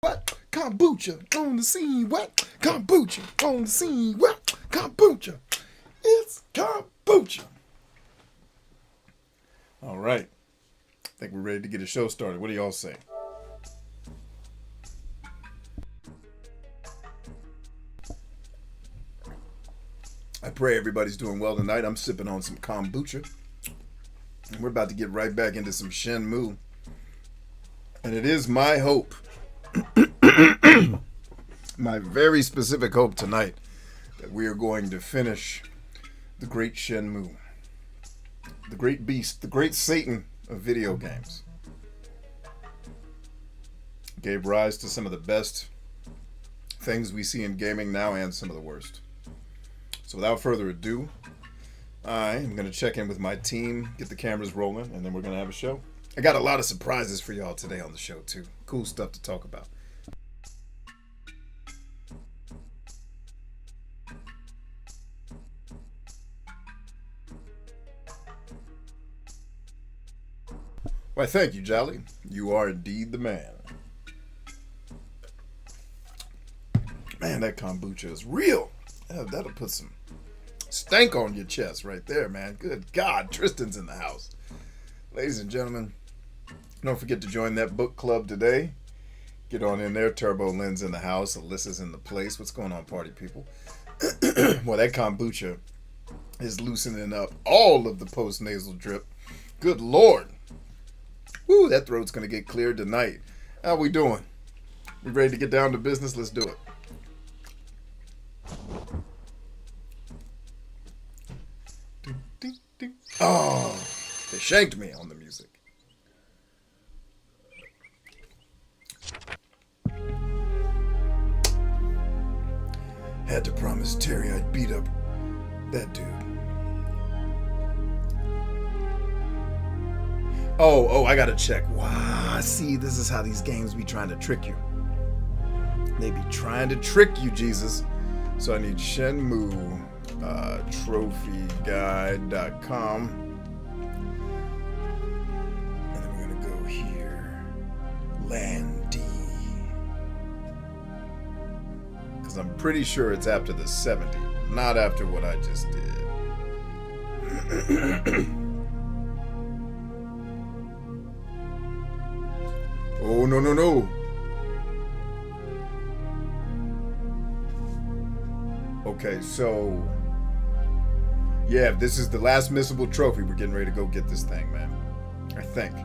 What? Kombucha on the scene. What? Kombucha on the scene. What? Kombucha. It's kombucha. All right. I think we're ready to get a show started. What do y'all say? I pray everybody's doing well tonight. I'm sipping on some kombucha. And we're about to get right back into some Shenmue. And it is my hope, my very specific hope tonight, that we are going to finish the great Shenmue. The great beast, the great Satan of video games. Gave rise to some of the best things we see in gaming now and some of the worst. So without further ado, I am going to check in with my team, get the cameras rolling, and then we're going to have a show. I got a lot of surprises for y'all today on the show, too. Cool stuff to talk about. Why, thank you, Jolly. You are indeed the man. Man, that kombucha is real. That'll put some stank on your chest right there, man. Good God, Tristan's in the house. Ladies and gentlemen, don't forget to join that book club today. Get on in there. Turbo Lynn's in the house. Alyssa's in the place. What's going on, party people? Well, that kombucha is loosening up all of the post-nasal drip. Good Lord. Woo, that throat's going to get cleared tonight. How we doing? We ready to get down to business? Let's do it. Oh, they shanked me on the music. Had to promise Terry I'd beat up that dude. Oh, I gotta check. Wow, see, this is how these games be trying to trick you. They be trying to trick you, Jesus. So I need Shenmue trophyguide.com. And then we're gonna go here. Land D. Because I'm pretty sure it's after the 70, not after what I just did. Oh, no. Okay, so yeah, if this is the last missable trophy, we're getting ready to go get this thing, man. I think.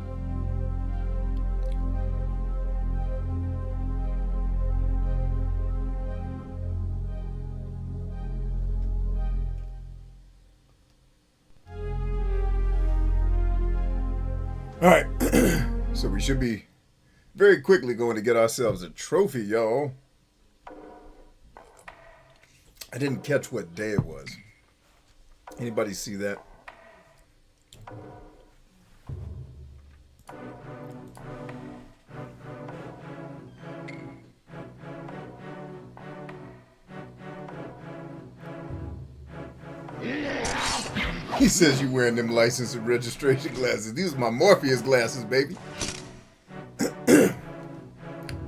All right. So we should be very quickly going to get ourselves a trophy, y'all. I didn't catch what day it was. Anybody see that? He says you wearing them license and registration glasses. These are my Morpheus glasses, baby.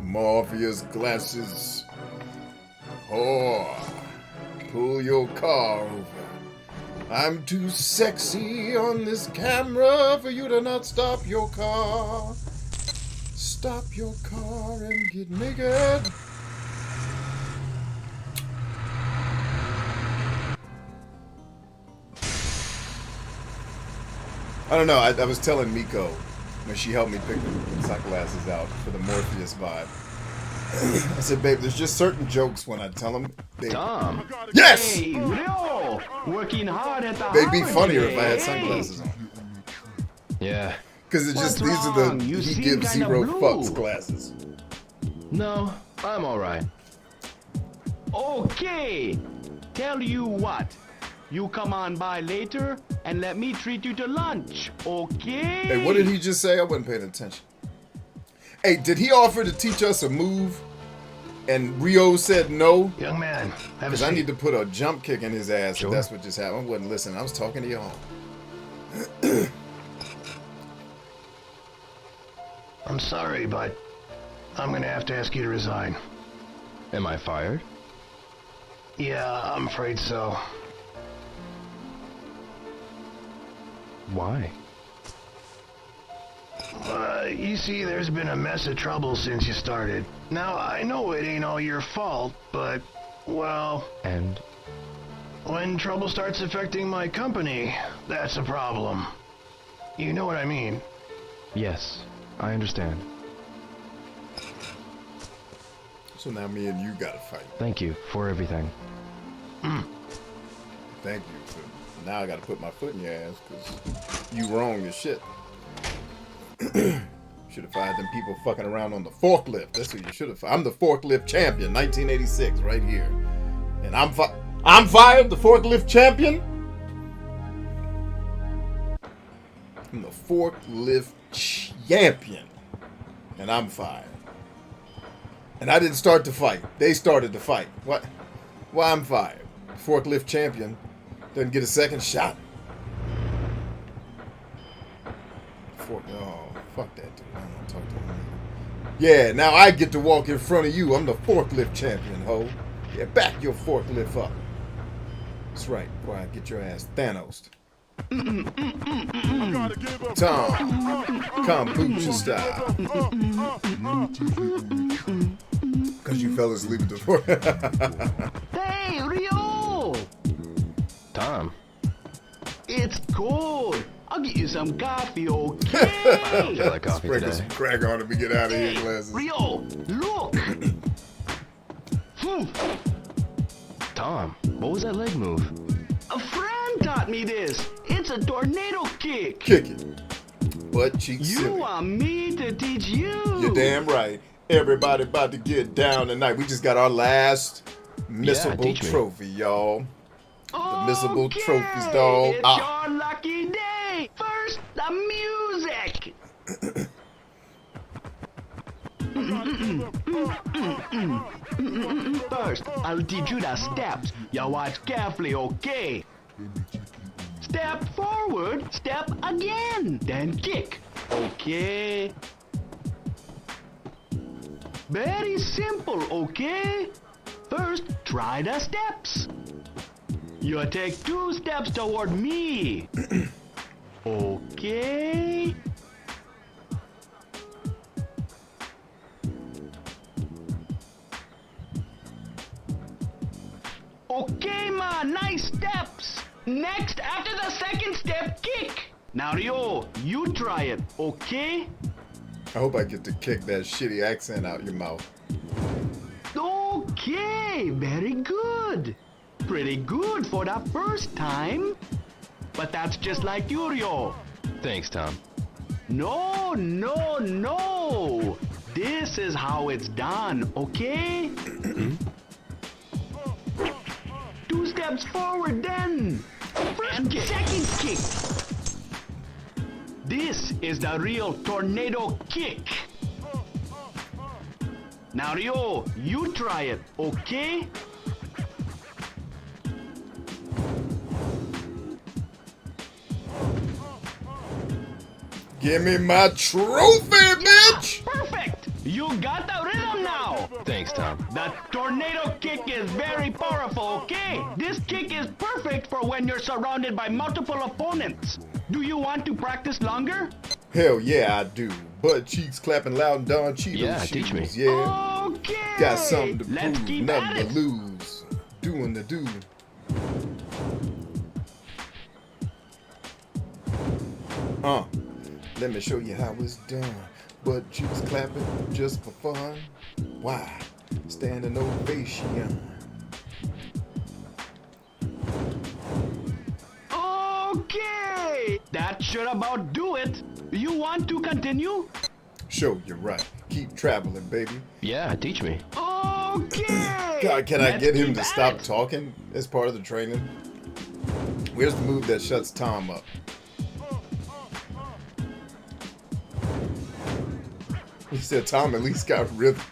Morpheus glasses. Oh, pull your car over. I'm too sexy on this camera for you to not stop your car. Stop your car and get naked. I don't know. I was telling Miko when she helped me pick the sunglasses out for the Morpheus vibe. I said, babe, there's just certain jokes when I tell them. Tom. Yes! Hey, Leo! Working hard at the They'd be holiday, funnier if I had eh? sunglasses on. Yeah. Because it's just, What's these are wrong? the You he seem gives kinda zero blue. fucks glasses. No, I'm alright. Okay. Tell you what. You come on by later and let me treat you to lunch, okay? Hey, what did he just say? I wasn't paying attention. Hey, did he offer to teach us a move and Rio said no? Young man, have a Because I seat. need to put a jump kick in his ass Sure. if that's what just happened. I wasn't listening. I was talking to y'all. I'm sorry, but I'm gonna have to ask you to resign. Am I fired? Yeah, I'm afraid so. Why? You see, there's been a mess of trouble since you started. Now, I know it ain't all your fault, but, well... And? When trouble starts affecting my company, that's a problem. You know what I mean? Yes, I understand. So now me and you gotta fight. Thank you for everything. Thank you. For, now I gotta put my foot in your ass because you wrong as shit. Should have fired them people fucking around on the forklift. That's who you should have. I'm the forklift champion, 1986, right here, and I'm fired, the forklift champion. I'm the forklift champion, and I'm fired. And I didn't start the fight. They started the fight. What? Why I'm fired? Forklift champion doesn't get a second shot. Oh, fuck that dude. I don't want to talk to him. Yeah, now I get to walk in front of you. I'm the forklift champion, ho. Yeah, back your forklift up. That's right. Boy, I get your ass Thanos. Tom, kombucha style. Because you fell asleep at the fork. Hey, Rio! Tom. It's cold. I'll get you some coffee, I don't okay? feel like coffee Sprinkle today. some crack on it and get out of here, glasses. Rio, look! Tom, what was that leg move? A friend taught me this. It's a tornado kick. Kick it. Butt cheek silly. You want me to teach you? You're damn right. Everybody about to get down tonight. We just got our last missable teach me. trophy, y'all. The missable trophies, dog. It's your lucky day. First, the music. First, I'll teach you the steps. You watch carefully, okay? Step forward, step again, then kick, okay? Very simple, okay? First, try the steps. You take 2 steps toward me. Okay? Okay, ma, nice steps. Next, after the second step, kick. Now, Rio, you try it, okay? I hope I get to kick that shitty accent out your mouth. Okay, very good. Pretty good for the first time. But that's just like you, Rio. Thanks, Tom. No, no, no. This is how it's done, okay? 2 steps forward then. First, second kick. This is the real tornado kick. Now, Rio, you try it, okay? Give me my trophy, bitch! Perfect! You got the rhythm now! Thanks, Tom. The tornado kick is very powerful, okay? This kick is perfect for when you're surrounded by multiple opponents. Do you want to practice longer? Hell yeah, I do. Butt cheeks clapping loud and Don Cheetos Yeah, shoes. teach me. Yeah. Okay! Got something to Let's prove, keep at nothing it. to lose. Doing the do. Let me show you how it's done. Butt cheeks clapping just for fun. Why? Standing ovation. Okay! That should about do it. You want to continue? Sure, you're right. Keep traveling, baby. Yeah, teach me. Okay! God, can I Let's get him keep to at stop it. talking as part of the training? Where's the move that shuts Tom up? He said Tom at least got rhythm.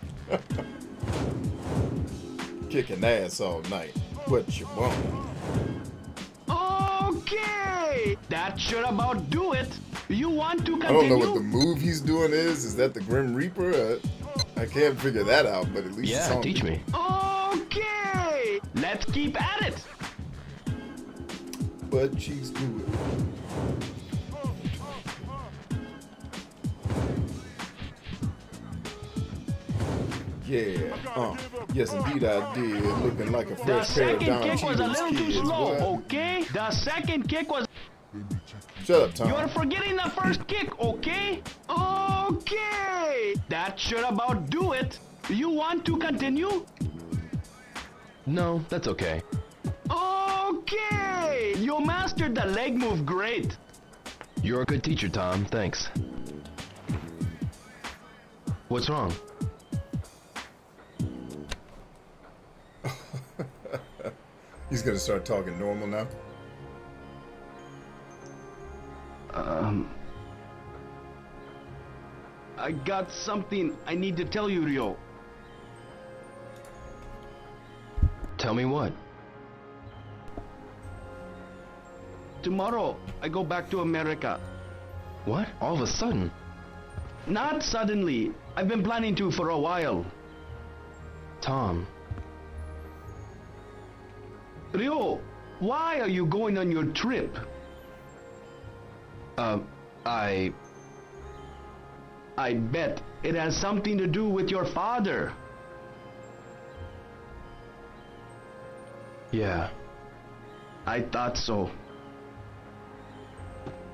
Kicking ass all night. What you want? Okay! That should about do it. You want to I continue? don't know what the move he's doing is. Is that the Grim Reaper? I can't figure that out, but at least it's Yeah, on teach me. Okay, let's keep at it. Butt cheeks do it. Yeah, yes indeed I did. Looking like a The fresh pair of second Don kick was a Cheadle's little too kids. slow, What? okay? The second kick was... Shut up, Tom. You're forgetting the first kick, okay? Okay! That should about do it. You want to continue? No, that's okay. Okay! You mastered the leg move great. You're a good teacher, Tom. Thanks. What's wrong? He's gonna start talking normal now. I got something I need to tell you, Rio. Tell me what? Tomorrow, I go back to America. What? All of a sudden? Not suddenly. I've been planning to for a while. Tom. Rio, why are you going on your trip? I bet it has something to do with your father. Yeah. I thought so.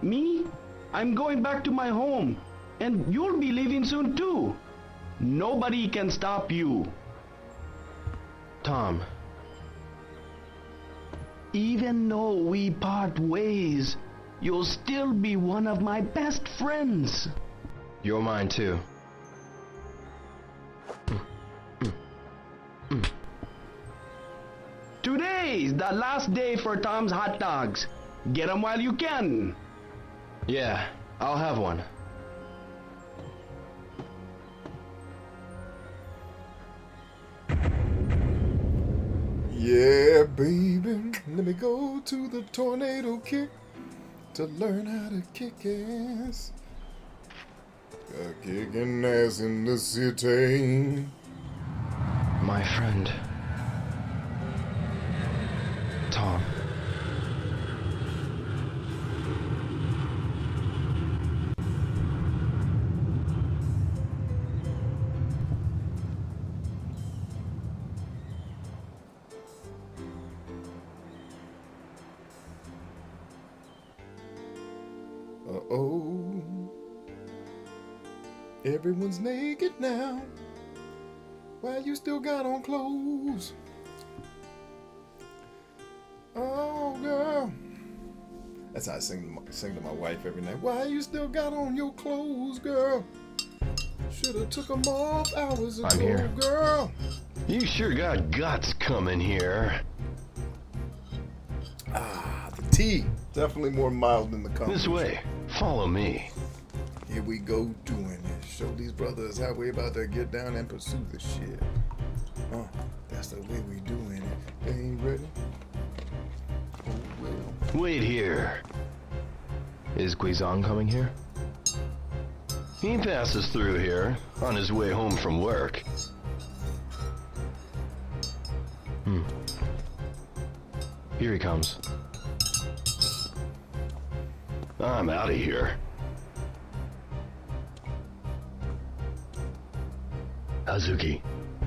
Me? I'm going back to my home. And you'll be leaving soon too. Nobody can stop you. Tom. Even though we part ways, you'll still be one of my best friends. You're mine too. Today's the last day for Tom's hot dogs. Get 'em while you can. Yeah, I'll have one. Yeah, baby, let me go to the tornado kick to learn how to kick ass. Kicking ass in the city. My friend. Tom. Uh-oh. Everyone's naked now. Why you still got on clothes? Oh, girl. That's how I sing to my wife every night. Why you still got on your clothes, girl? Should've took them off hours ago, I'm here. girl. You sure got guts coming here. Ah, the tea. Definitely more mild than the kombucha. This way. Follow me. Here we go doing it. Show these brothers how we about to get down and pursue the shit. That's the way we doing it. They ain't ready. Oh, well. Wait here. Is Guizong coming here? He passes through here on his way home from work. Here he comes. I'm out of here. Hazuki,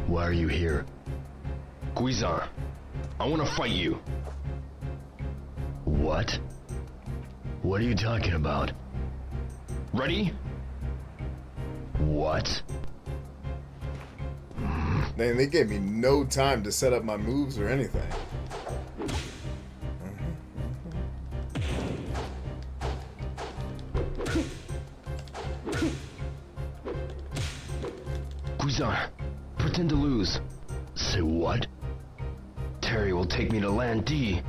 why are you here? Guizan, I want to fight you. What? What are you talking about? Ready? What? Man, they gave me no time to set up my moves or anything. Guizan, pretend to lose. Say what? Terry will take me to Land D.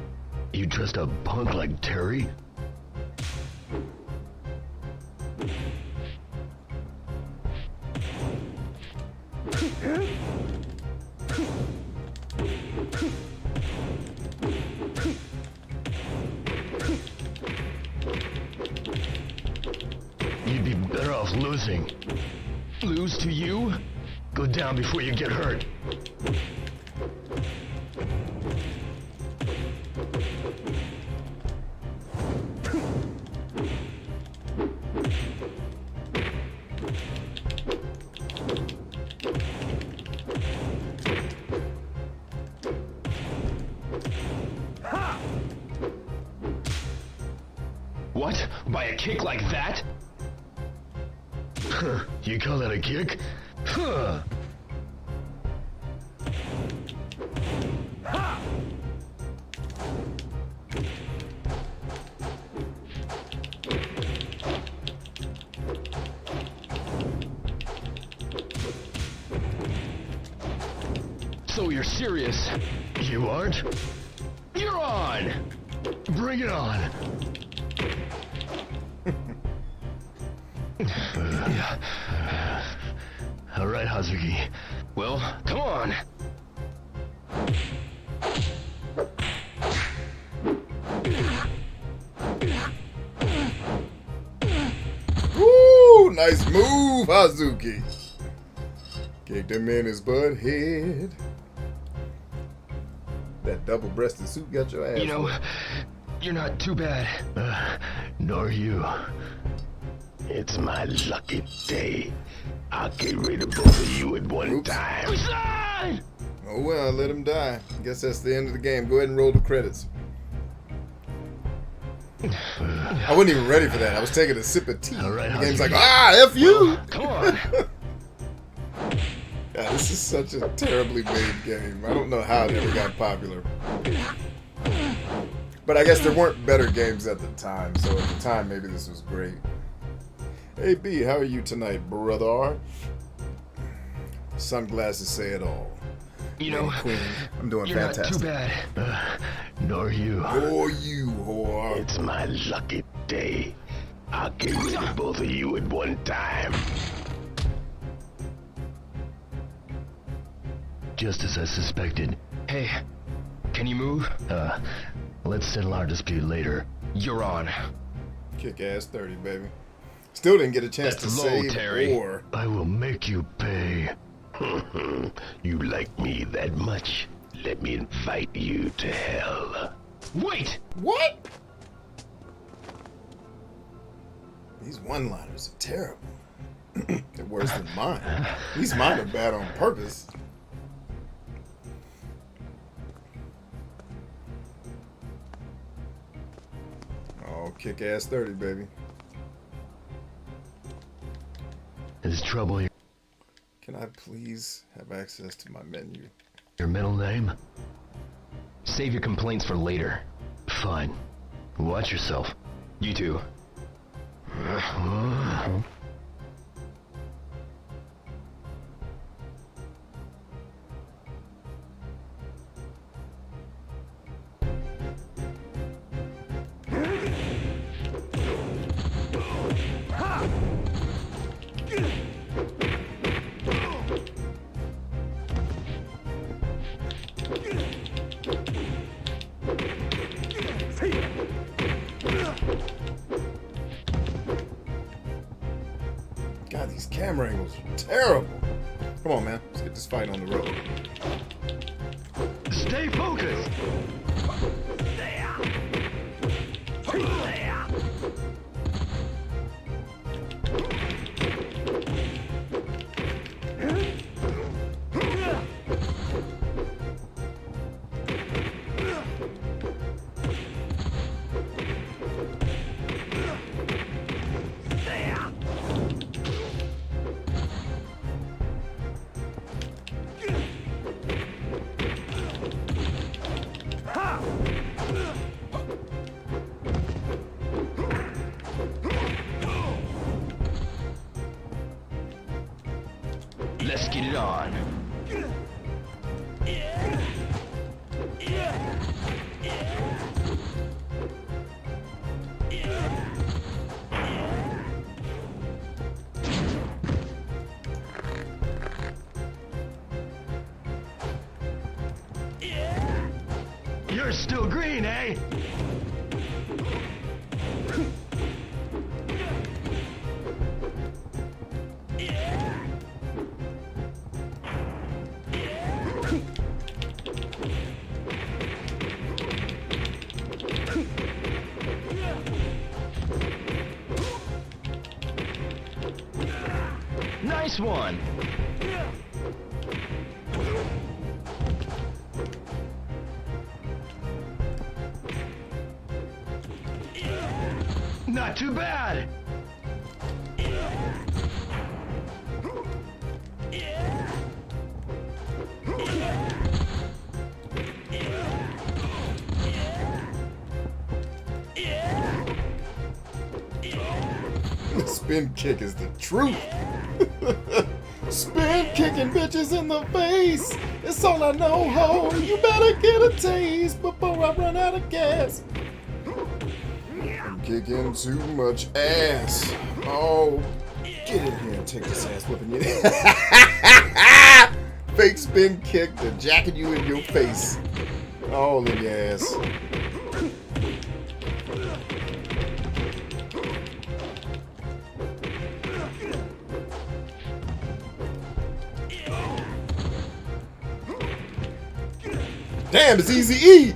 You trust a punk like Terry? You'd be better off losing. Lose to you? Go down before you get hurt. What? By a kick like that? You call that a kick? Huh. So you're serious? You aren't? You're on! Bring it on. All right, Hazuki. Well, come on. Woo! Nice move, Hazuki. Kicked him in his butt head. That double-breasted suit got your ass. You know, you're not too bad. Nor you. It's my lucky day. I'll get rid of both of you at one time. Resign! Oh well, let him die. Guess that's the end of the game. Go ahead and roll the credits. I wasn't even ready for that. I was taking a sip of tea. All right, the game's Hazuki. like, F you! Come on. Yeah, this is such a terribly made game. I don't know how it ever got popular. But I guess there weren't better games at the time, so at the time maybe this was great. Hey B, how are you tonight, brother? Sunglasses say it all. You know, Queen, I'm doing you're fantastic. not too bad. Nor you. Or you, whore. It's my lucky day. I'll get rid of both of you at one time. Just as I suspected. Hey, can you move? Let's settle our dispute later. You're on. Kick ass 30, baby. Still didn't get a chance That's to low, save Terry. or. I will make you pay. You like me that much? Let me invite you to hell. Wait! What? These one-liners are terrible. They're worse than mine. These mine are bad on purpose. Oh, kick ass 30, baby. Is trouble Can I please have access to my menu? your middle name? Save your complaints for later. Fine. Watch yourself. You too. God, these camera angles are terrible. Come on, man. Let's get this fight on the road. Stay focused! Let's get it on. You're still green, eh? Nice one. Not too bad. The spin kick is the truth. Spin kicking bitches in the face. It's all I know, ho. You better get a taste before I run out of gas. I'm kicking too much ass. Oh, get in here and take this ass whipping you. Fake spin kick, the jacking you in your face. All in your ass. Damn, it's Easy E.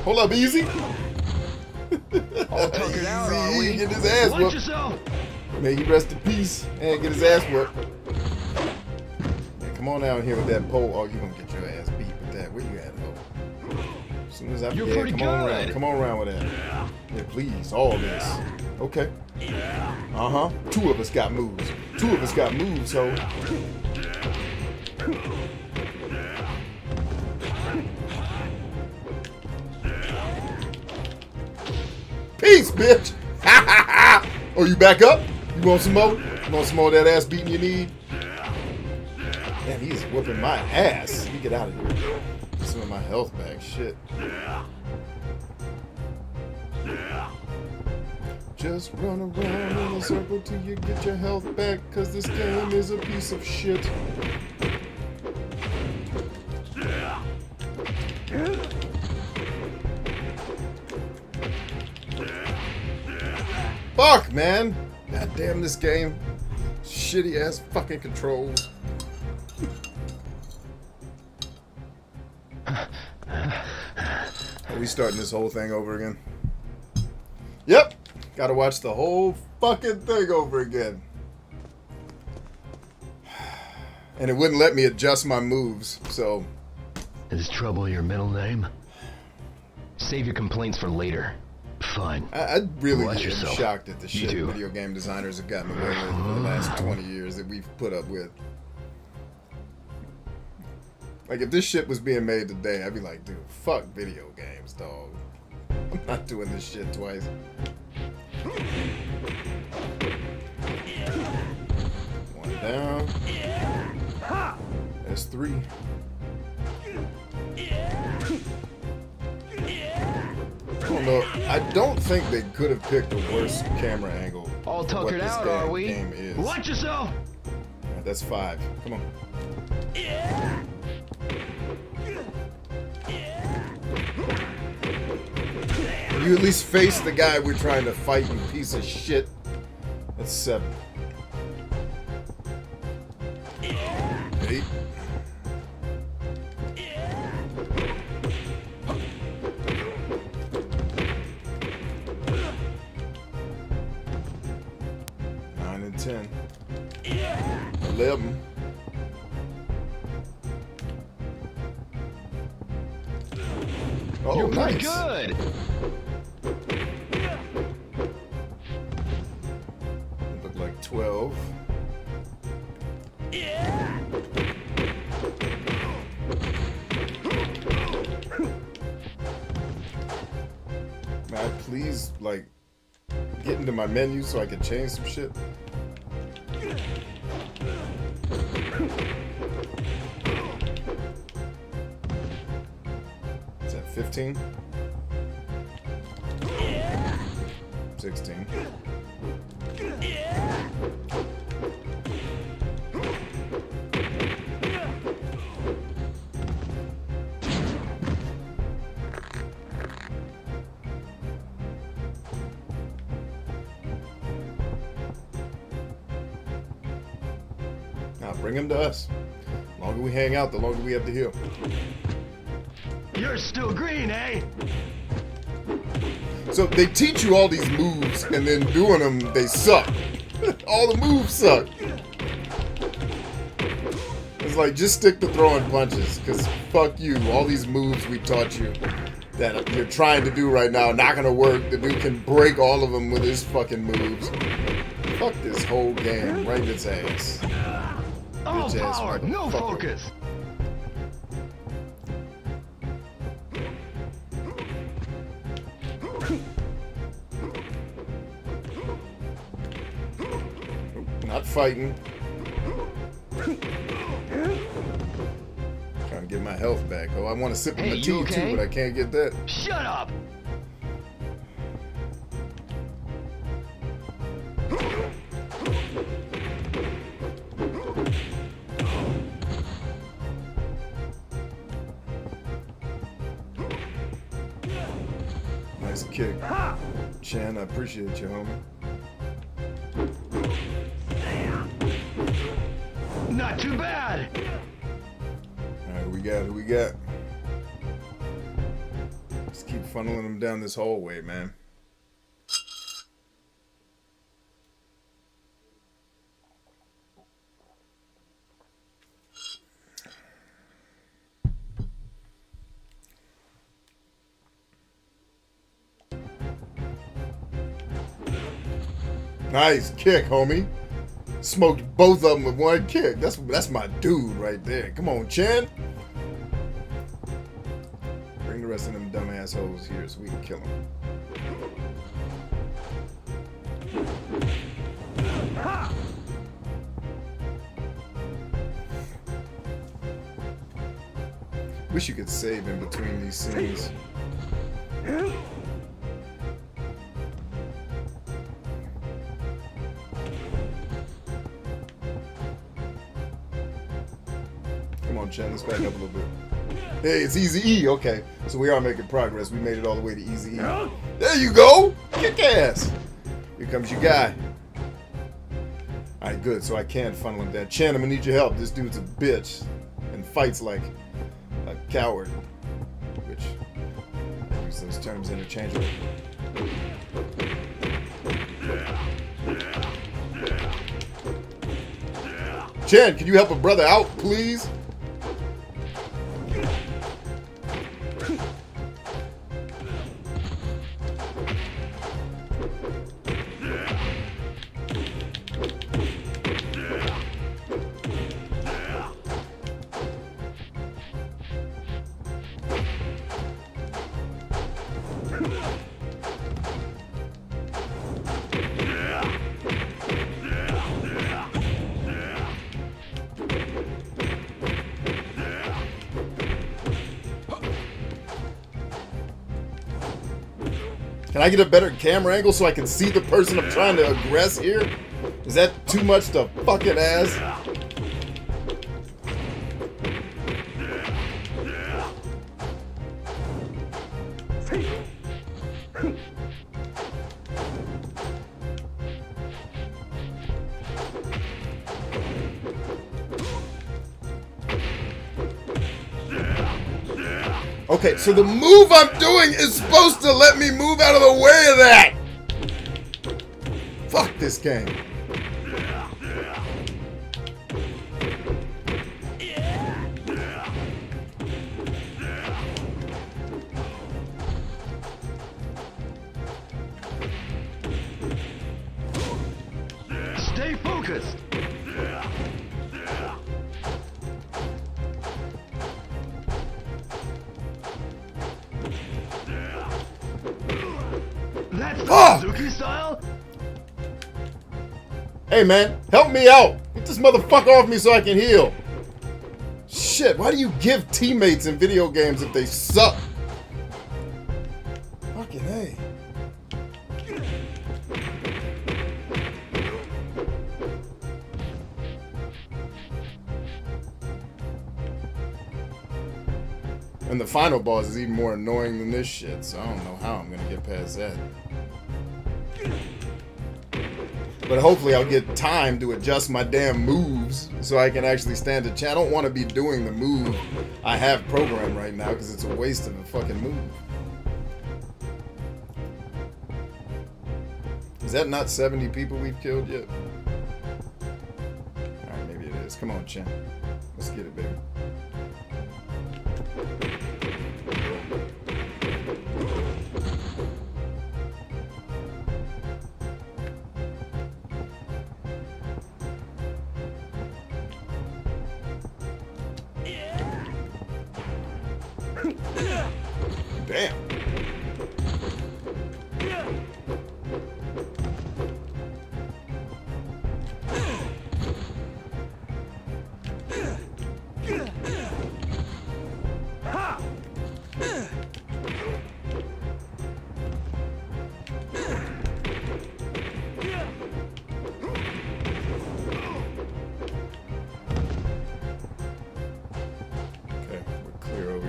Hold up, Easy. All tuckered out, are Easy we? E, get his ass Watch whooped. yourself. May he rest in peace and get his ass whooped. Man, come on down here with that pole. Oh, you gonna get your ass beat with that. Where you at, ho? As soon as I You're forget, pretty come on good. around. Come on around with that. Yeah, please, all this. Okay. Uh-huh. Two of us got moves. Two of us got moves, ho. Peace, bitch! Oh, you back up? You want some more? You want some more of that ass beating you need? Damn, he's whooping my ass. Let me get out of here. Some of my health back. Shit. Just run around in a circle till you get your health back, cause this game is a piece of shit. Fuck, man! God damn this game. Shitty ass fucking controls. Are we starting this whole thing over again? Yep! Gotta watch the whole fucking thing over again. And it wouldn't let me adjust my moves, so... Is Trouble your middle name? Save your complaints for later. Fine. I really Watch am yourself. shocked at the You shit too. video game designers have gotten away with for the last 20 years that we've put up with. Like, if this shit was being made today, I'd be like, dude, fuck video games, dog. I'm not doing this shit twice. One down. That's three. I don't know. I don't think they could have picked a worse camera angle. All than what tuckered this out, are we? game is. Watch yourself. Alright, that's 5. Come on. You at least face the guy we're trying to fight, you piece of shit. That's 7. 8. Nine and 10. 11. Oh, You're pretty nice. good. Look like 12. May I please, like, get into my menu so I can change some shit? Is that 15? 16. Now bring him to us. The longer we hang out, the longer we have to heal. You're still green, eh? So they teach you all these moves, and then doing them, they suck. All the moves suck. like, just stick to throwing punches, because fuck you. All these moves we taught you that you're trying to do right now are not gonna work. The dude can break all of them with his fucking moves. Fuck this whole game. Right in its ass. All Bitch ass power, no motherfucker. focus. Not fighting. Trying to get my health back. Oh, I want to sip in Hey, the you tea okay? too, but I can't get that. Shut up. Nice kick. Chan, I appreciate you, homie. Not too bad. Alright, who we got? Who we got? Just keep funneling them down this hallway, man. Nice kick, homie. Smoked both of them with one kick. That's my dude right there. Come on, Chan. Bring the rest of them dumb assholes here so we can kill them. Wish you could save in between these scenes. Come on, Chen, let's back up a little bit. Hey, it's Easy E. Okay, so we are making progress. We made it all the way to Easy E. There you go! Kick ass! Here comes your guy. Alright, good. So I can funnel him down. Chen, I'm gonna need your help. This dude's a bitch and fights like a coward. Which, I use those terms interchangeably. Chen, can you help a brother out, please? Can I get a better camera angle so I can see the person I'm trying to aggress here? Is that too much to fucking ask? Okay, so the move I'm doing is supposed to let me move out of the way of that! Fuck this game. Stay focused. That's the Suzuki style? Hey man, help me out! Get this motherfucker off me so I can heal! Shit, why do you give teammates in video games if they suck? Fucking A. And the final boss is even more annoying than this shit, so I don't know how I'm gonna get past that. But hopefully I'll get time to adjust my damn moves so I can actually stand a chance. I don't want to be doing the move I have programmed right now because it's a waste of a fucking move. Is that not 70 people we've killed yet? Alright, maybe it is. Come on, Chen. Let's Get it, baby. Damn.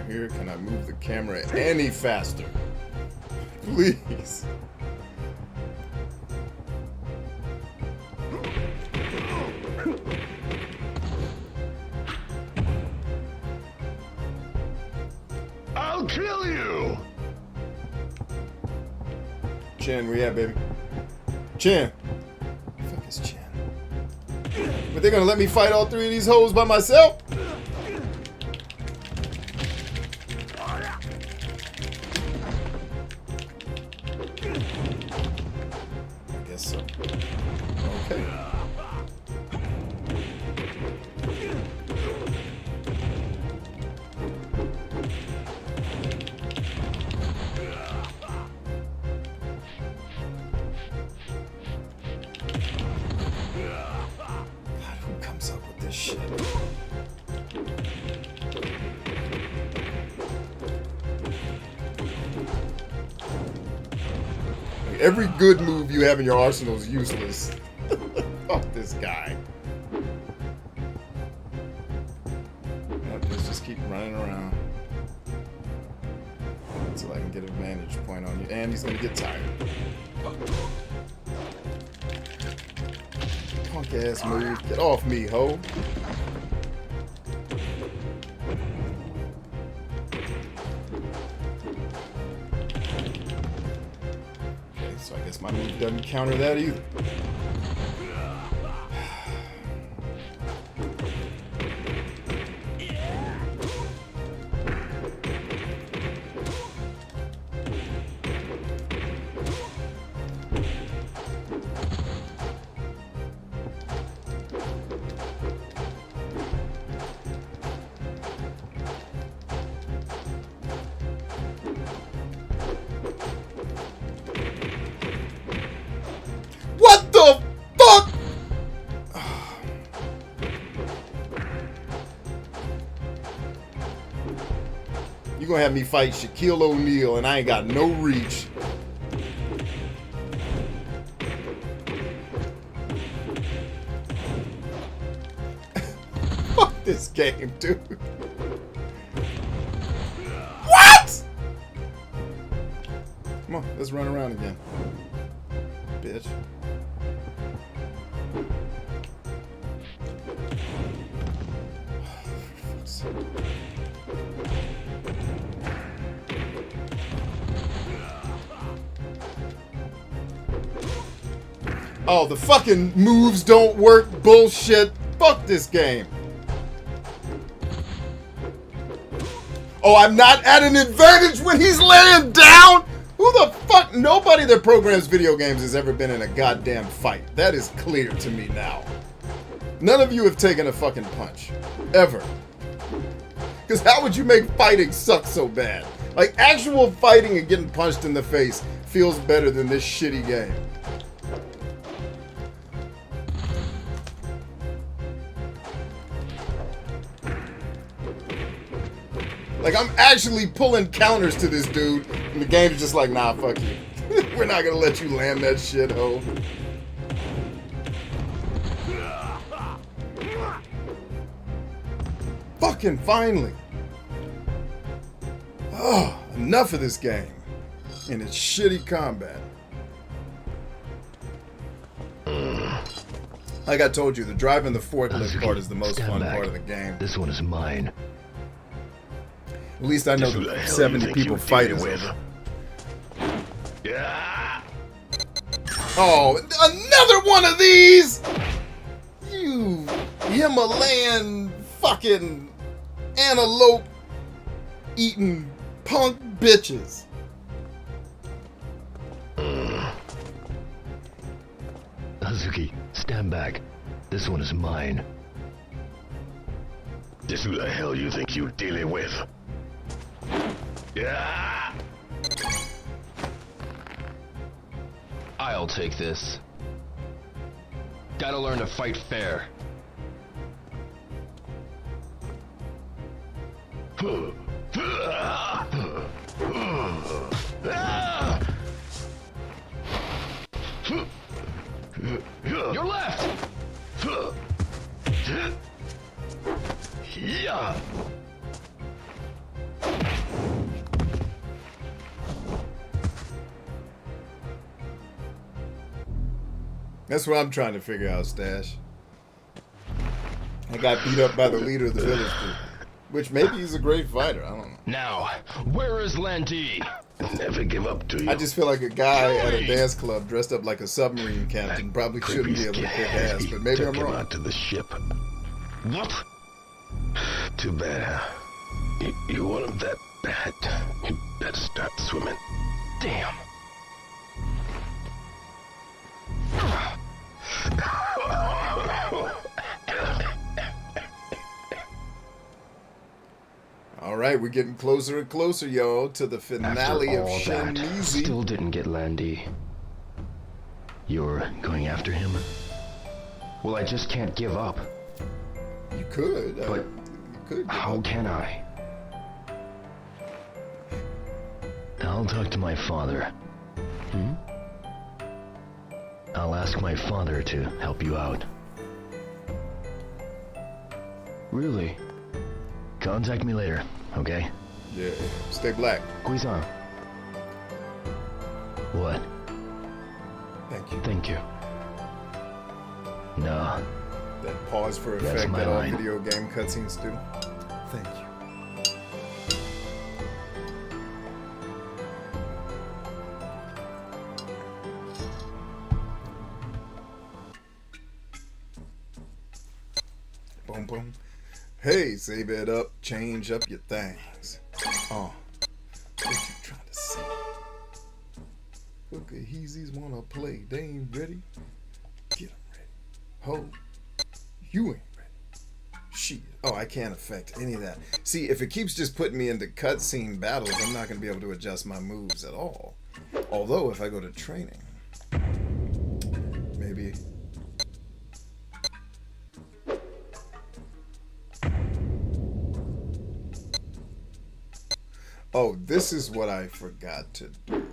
Here, can I move the camera any faster? Please. I'll kill you! Chin, where you at, baby? Chin. Fuck is Chin? But they're gonna let me fight all three of these hoes by myself? So, okay. God, who comes up with this shit? Every good move you have in your arsenal is useless. Fuck this guy. Yep, let's just keep running around until I can get a vantage point on you. And he's gonna get tired. Punk ass move. Get off me, ho. So I guess my move doesn't counter that either. What the fuck? You gonna have me fight Shaquille O'Neal and I ain't got no reach. Fuck this game, dude. What? Come on, let's run around again. Bitch. Oh, the fucking moves don't work bullshit. Fuck this game. Oh, I'm not at an advantage when he's laying down? Who the fuck? Nobody that programs video games has ever been in a goddamn fight. That is clear to me now. None of you have taken a fucking punch. Ever. Because how would you make fighting suck so bad? Like, actual fighting and getting punched in the face feels better than this shitty game. Like, I'm actually pulling counters to this dude, and the game's just like, nah, fuck you. We're not gonna let you land that shit, ho. Fucking finally. Oh, enough of this game and its shitty combat. Like I told you, the driving the forklift part is the most fun part of the game. This one is mine. At least I know the 70 people fight is over. Yeah. Oh, another one of these! You Himalayan fucking antelope eating punk bitches. Suzuki, stand back. This one is mine. Just who the hell you think you're dealing with? Yeah. I'll take this. Gotta learn to fight fair. Your left! Yeah. That's what I'm trying to figure out, Stash. I got beat up by the leader of the village group. Which maybe he's a great fighter, I don't know. Now, where is Landy? Never give up to you. I just feel like a guy at a dance club dressed up like a submarine captain probably shouldn't be able to kick ass, but maybe I'm Took him wrong. out to the ship. What? Too bad, huh? You want him that bad? You better start swimming. Damn. Alright, we're getting closer and closer, y'all, to the finale After of all that, Shenmue. still didn't get Landy. You're going after him? Well, I just can't give up. You could. But you could. how can I? I'll talk to my father. I'll ask my father to help you out. Really? Contact me later, okay? Yeah, stay black. Guizan. What? Thank you. Thank you. No. That pause for That's effect my that all line. video game cutscenes do. Thank you. Boom, boom. Hey, save it up, change up your things. What you trying to say? Look at Heezy's wanna play, they ain't ready. Get 'em ready. Ho, you ain't ready. Shit. Oh, I can't affect any of that. See, if it keeps just putting me into cutscene battles, I'm not gonna be able to adjust my moves at all. Although, if I go to training, maybe. Oh, this is what I forgot to do.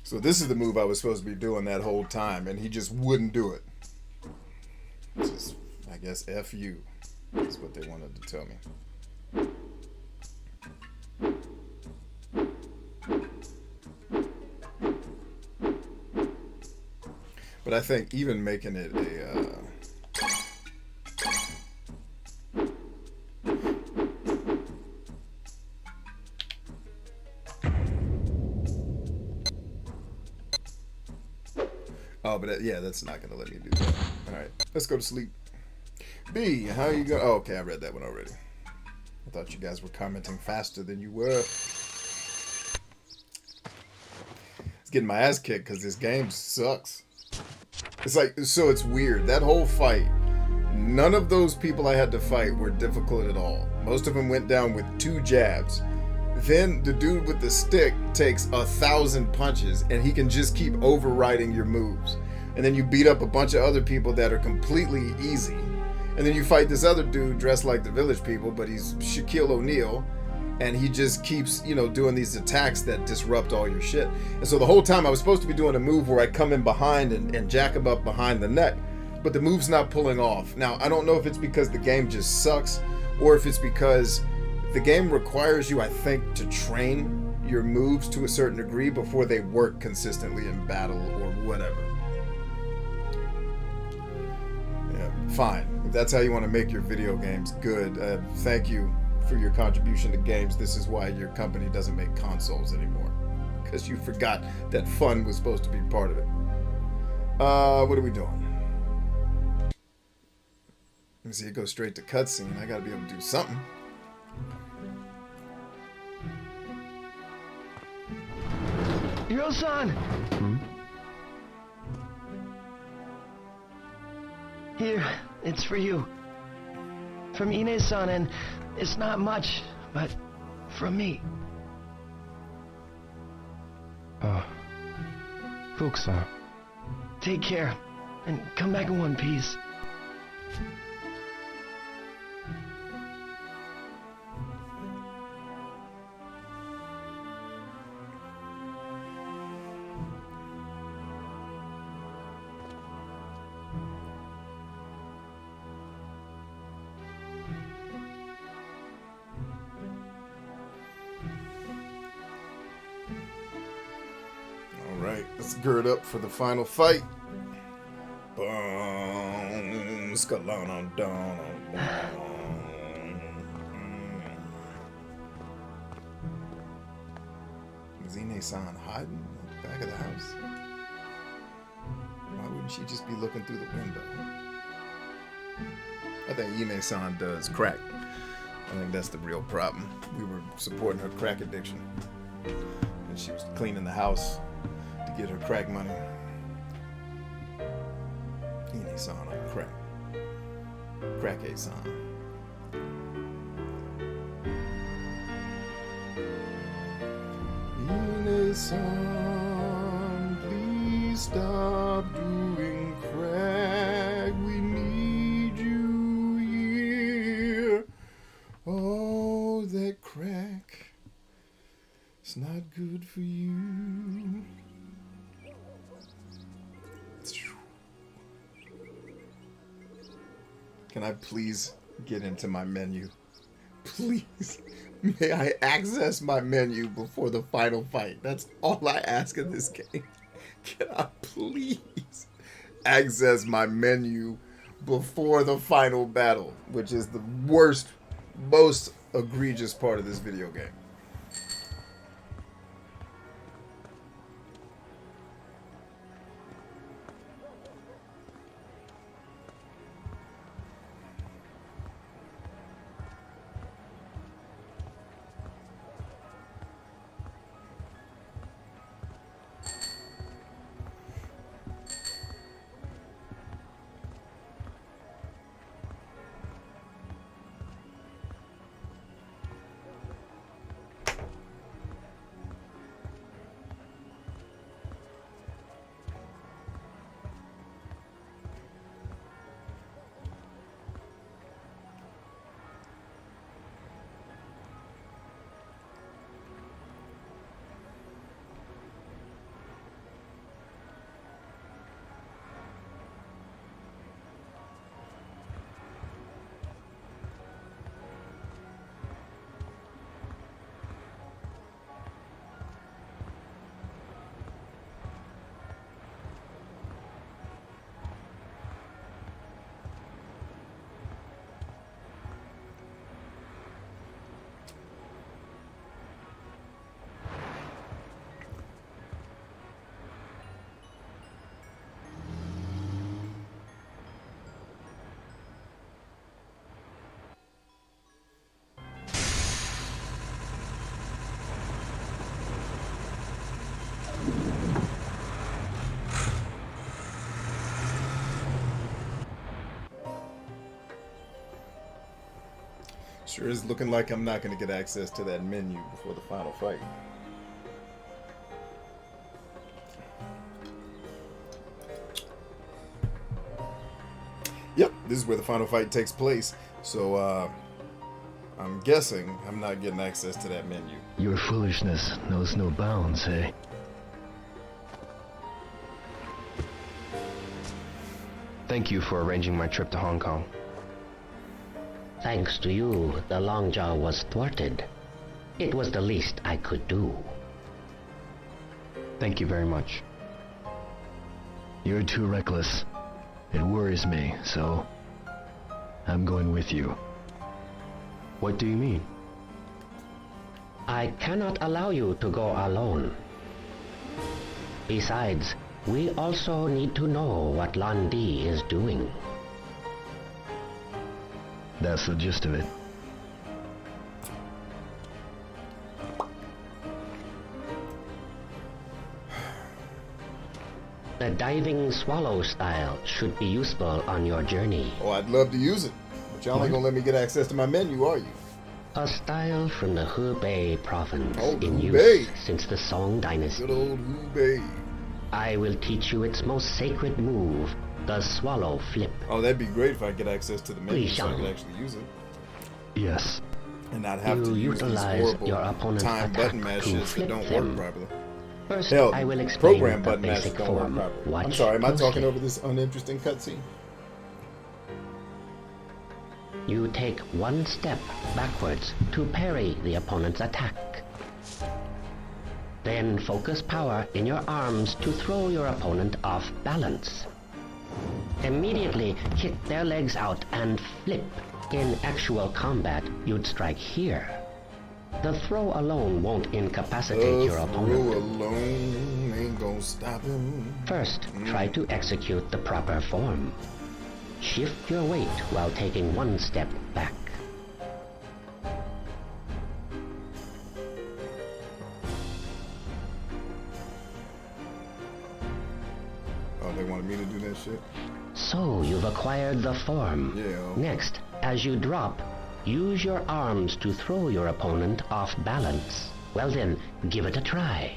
So this is the move I was supposed to be doing that whole time, and he just wouldn't do it. Just, I guess, F you. That's what they wanted to tell me. But I think even making it a... Oh, but yeah, that's not going to let me do that. All right, let's go to sleep. B, how you go? Oh, okay, I read that one already. I thought you guys were commenting faster than you were. It's getting my ass kicked because this game sucks. It's like, so it's weird. That whole fight, none of those people I had to fight were difficult at all. Most of them went down with 2 jabs. Then the dude with the stick takes 1,000 punches and he can just keep overriding your moves. And then you beat up a bunch of other people that are completely easy. And then you fight this other dude dressed like the village people, but he's Shaquille O'Neal. And he just keeps, you know, doing these attacks that disrupt all your shit. And so the whole time I was supposed to be doing a move where I come in behind and jack him up behind the neck. But the move's not pulling off. Now, I don't know if it's because the game just sucks or if it's because the game requires you, I think, to train your moves to a certain degree before they work consistently in battle or whatever. Yeah, fine. If that's how you want to make your video games, good. Thank you for your contribution to games. This is why your company doesn't make consoles anymore. Because you forgot that fun was supposed to be part of it. What are we doing? Let me see, it goes straight to cutscene. I gotta be able to do something. Hiro-san! Here, it's for you. From Ine-san, and it's not much, but from me. Fuku-san. Take care, and come back in one piece. Alright, let's gird up for the final fight. Boom, Scalon down. Is Ine-san hiding in the back of the house? Why wouldn't she just be looking through the window? I think Ine-san does crack. I think that's the real problem. We were supporting her crack addiction. And she was cleaning the house to get her crack money. Ine-san on crack. Crack-a-san. Ine-san, please stop doing crack. We need you here. Oh, that crack. It's not good for you. Can I please get into my menu? Please. May I access my menu before the final fight? That's all I ask in this game. Can I please access my menu before the final battle? Which is the worst, most egregious part of this video game. Sure is looking like I'm not going to get access to that menu before the final fight. Yep, this is where the final fight takes place. So, I'm guessing I'm not getting access to that menu. Your foolishness knows no bounds, eh? Thank you for arranging my trip to Hong Kong. Thanks to you, the Longjaw was thwarted. It was the least I could do. Thank you very much. You're too reckless. It worries me, so I'm going with you. What do you mean? I cannot allow you to go alone. Besides, we also need to know what Lan Di is doing. That's the gist of it. The diving swallow style should be useful on your journey. Oh, I'd love to use it. But y'all ain't gonna let me get access to my menu, are you? A style from the Hebei province Oh, in Hebei. use since the Song Dynasty. Good old Hubei. I will teach you its most sacred move, the swallow flip. Oh, that'd be great if I get access to the menu Please, so I Sean. could actually use it. Yes. And not have to You use these utilize horrible your opponent's time button attack mashes to that flip don't them. work properly. First, Hell, I will explain program the button mashes basic don't work form. properly. Watch I'm sorry, am I talking closely. over this uninteresting cutscene? You take one step backwards to parry the opponent's attack. Then focus power in your arms to throw your opponent off balance. Immediately kick their legs out and flip. In actual combat, you'd strike here. The throw alone won't incapacitate your Throw opponent. alone ain't gonna stop him. First, try to execute the proper form. Shift your weight while taking one step back. Oh, they wanted me to do that shit? So you've acquired the form. Yeah. Next, as you drop, use your arms to throw your opponent off balance. Well then, give it a try.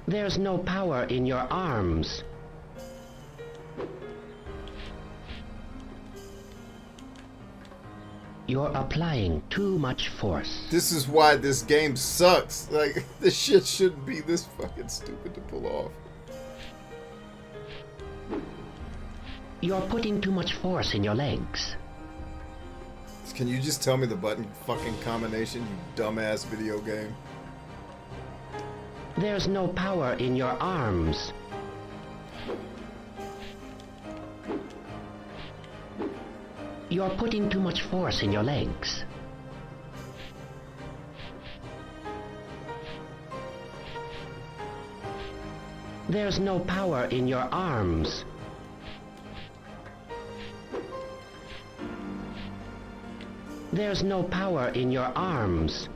There's no power in your arms. You're applying too much force. This is why this game sucks. Like, this shit shouldn't be this fucking stupid to pull off. You're putting too much force in your legs. Can you just tell me the button fucking combination, you dumbass video game? There's no power in your arms. You're putting too much force in your legs. There's no power in your arms. There's no power in your arms.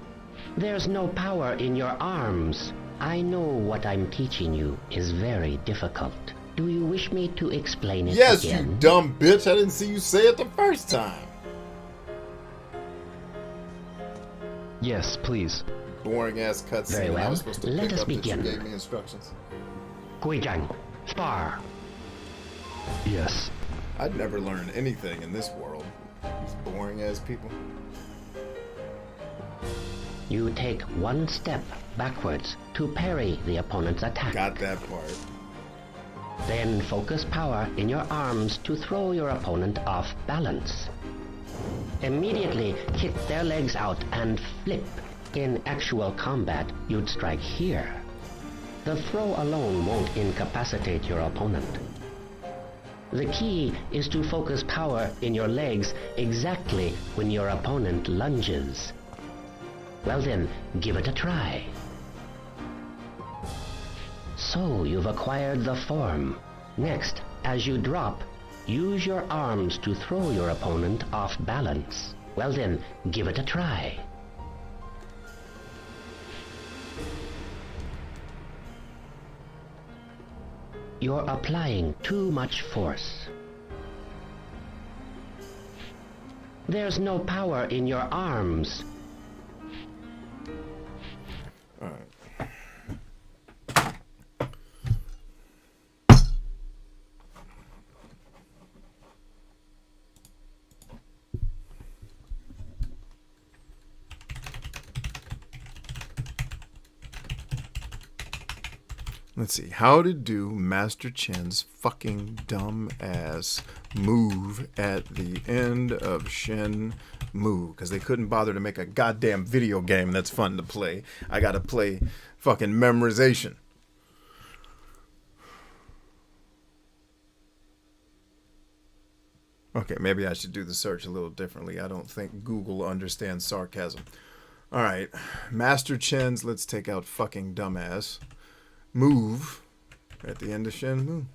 There's no power in your arms. I know what I'm teaching you is very difficult. Do you wish me to explain it Yes, again? you dumb bitch. I didn't see you say it the first time. Yes, please. Boring ass cutscene. Very I well. was supposed to Let pick us up that begin. you gave me instructions. Guizhang, spar. Yes. I'd never learn anything in this world. These boring ass people. You take one step backwards to parry the opponent's attack. Got that part. Then focus power in your arms to throw your opponent off balance. Immediately kick their legs out and flip. In actual combat, you'd strike here. The throw alone won't incapacitate your opponent. The key is to focus power in your legs exactly when your opponent lunges. Well then, give it a try. So you've acquired the form. Next, as you drop, use your arms to throw your opponent off balance. Well then, give it a try. You're applying too much force. There's no power in your arms. Alright. Let's see. How to do Master Chen's fucking dumb ass move at the end of Shenmue. Because they couldn't bother to make a goddamn video game that's fun to play. I gotta play fucking memorization. Okay, maybe I should do the search a little differently. I don't think Google understands sarcasm. All right, Master Chins. Let's take out fucking dumbass. Move at the end of Shenmue.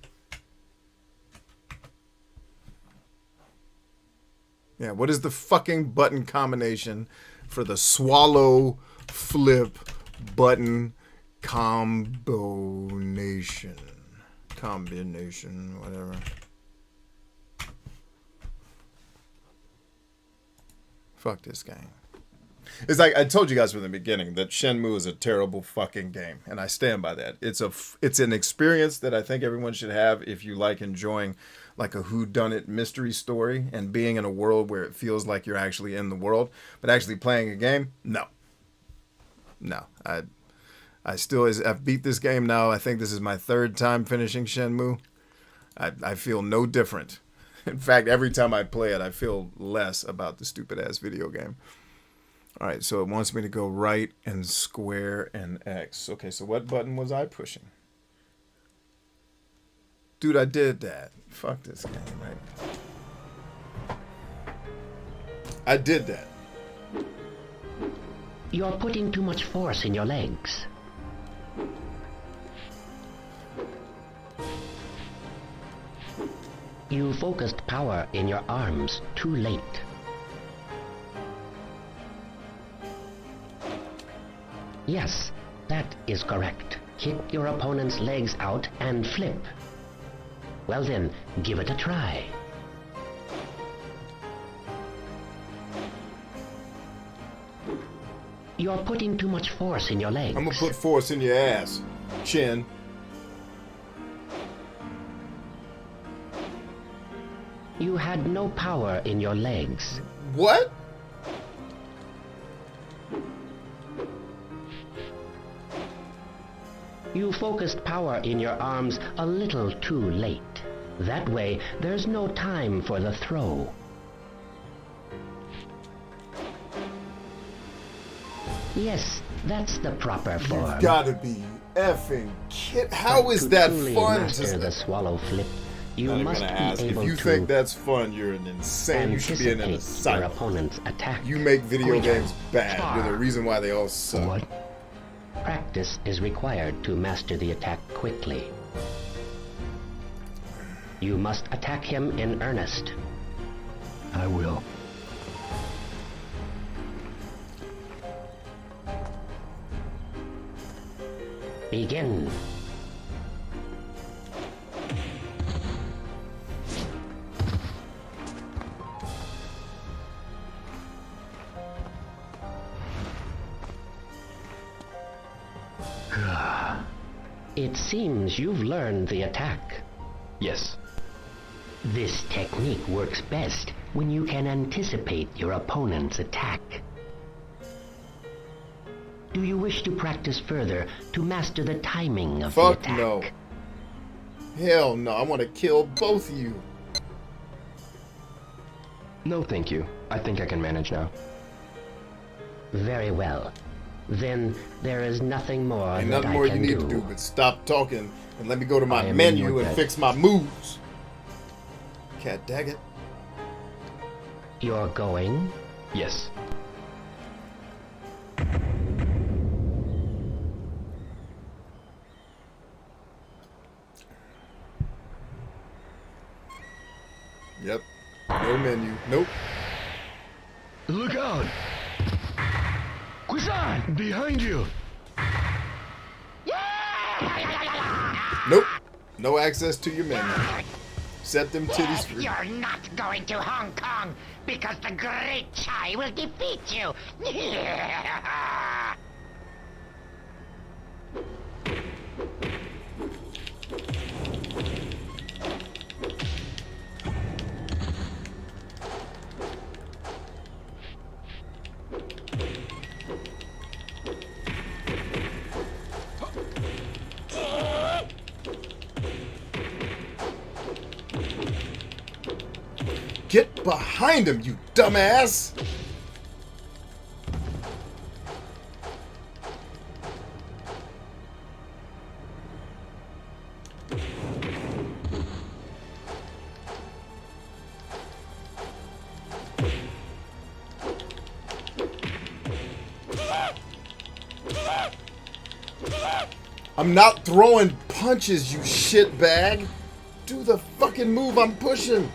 Yeah, what is the fucking button combination for the swallow flip button combination? Combination, whatever. Fuck this game. It's like I told you guys from the beginning that Shenmue is a terrible fucking game, and I stand by that. It's an experience that I think everyone should have if you like enjoying like a whodunit mystery story and being in a world where it feels like you're actually in the world, but actually playing a game, no. I've beat this game now. I think this is my third time finishing Shenmue. I feel no different. In fact, every time I play it, I feel less about the stupid ass video game. All right, so it wants me to go right and square and X. Okay, so what button was I pushing? Dude, I did that. Fuck this game, right? I did that. You're putting too much force in your legs. You focused power in your arms too late. Yes, that is correct. Kick your opponent's legs out and flip. Well then, give it a try. You're putting too much force in your legs. I'm gonna put force in your ass, Chin. You had no power in your legs. What? You focused power in your arms a little too late. That way, there's no time for the throw. Yes, that's the proper form. You've gotta be effing kid. How is that truly fun? Master the swallow flip. You I'm must gonna be ask. able If you to think that's fun, you're an insane. You should be in an anticipate your asylum. opponent's attack. You make video quicker, games bad. far. You're the reason why they all suck. What? Practice is required to master the attack quickly. You must attack him in earnest. I will. Begin. It seems you've learned the attack. Yes. This technique works best when you can anticipate your opponent's attack. Do you wish to practice further to master the timing of the Fuck attack? no. Hell no. I want to kill both of you. No, thank you. I think I can manage now. Very well. Then there is nothing more Ain't that nothing I more you can need do. to do but stop talking and let me go to I my am in menu your and debt. fix my moves. Cat daggett. You're going? Yes. Yep. No menu. Nope. Look out! Kusan! Behind you! Nope. No access to your menu. Set them titties free. You're not going to Hong Kong because the great Chai will defeat you. Get behind him, you dumbass! I'm not throwing punches, you shitbag. Do the fucking move I'm pushing.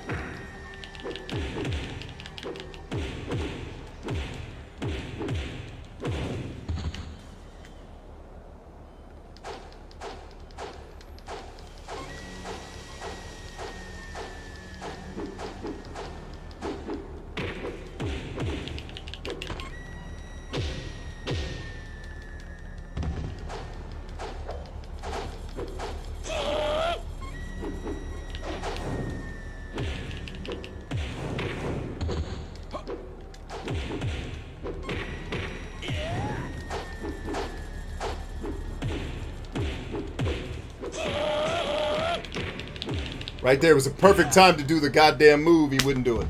Right there was a perfect time to do the goddamn move. He wouldn't do it.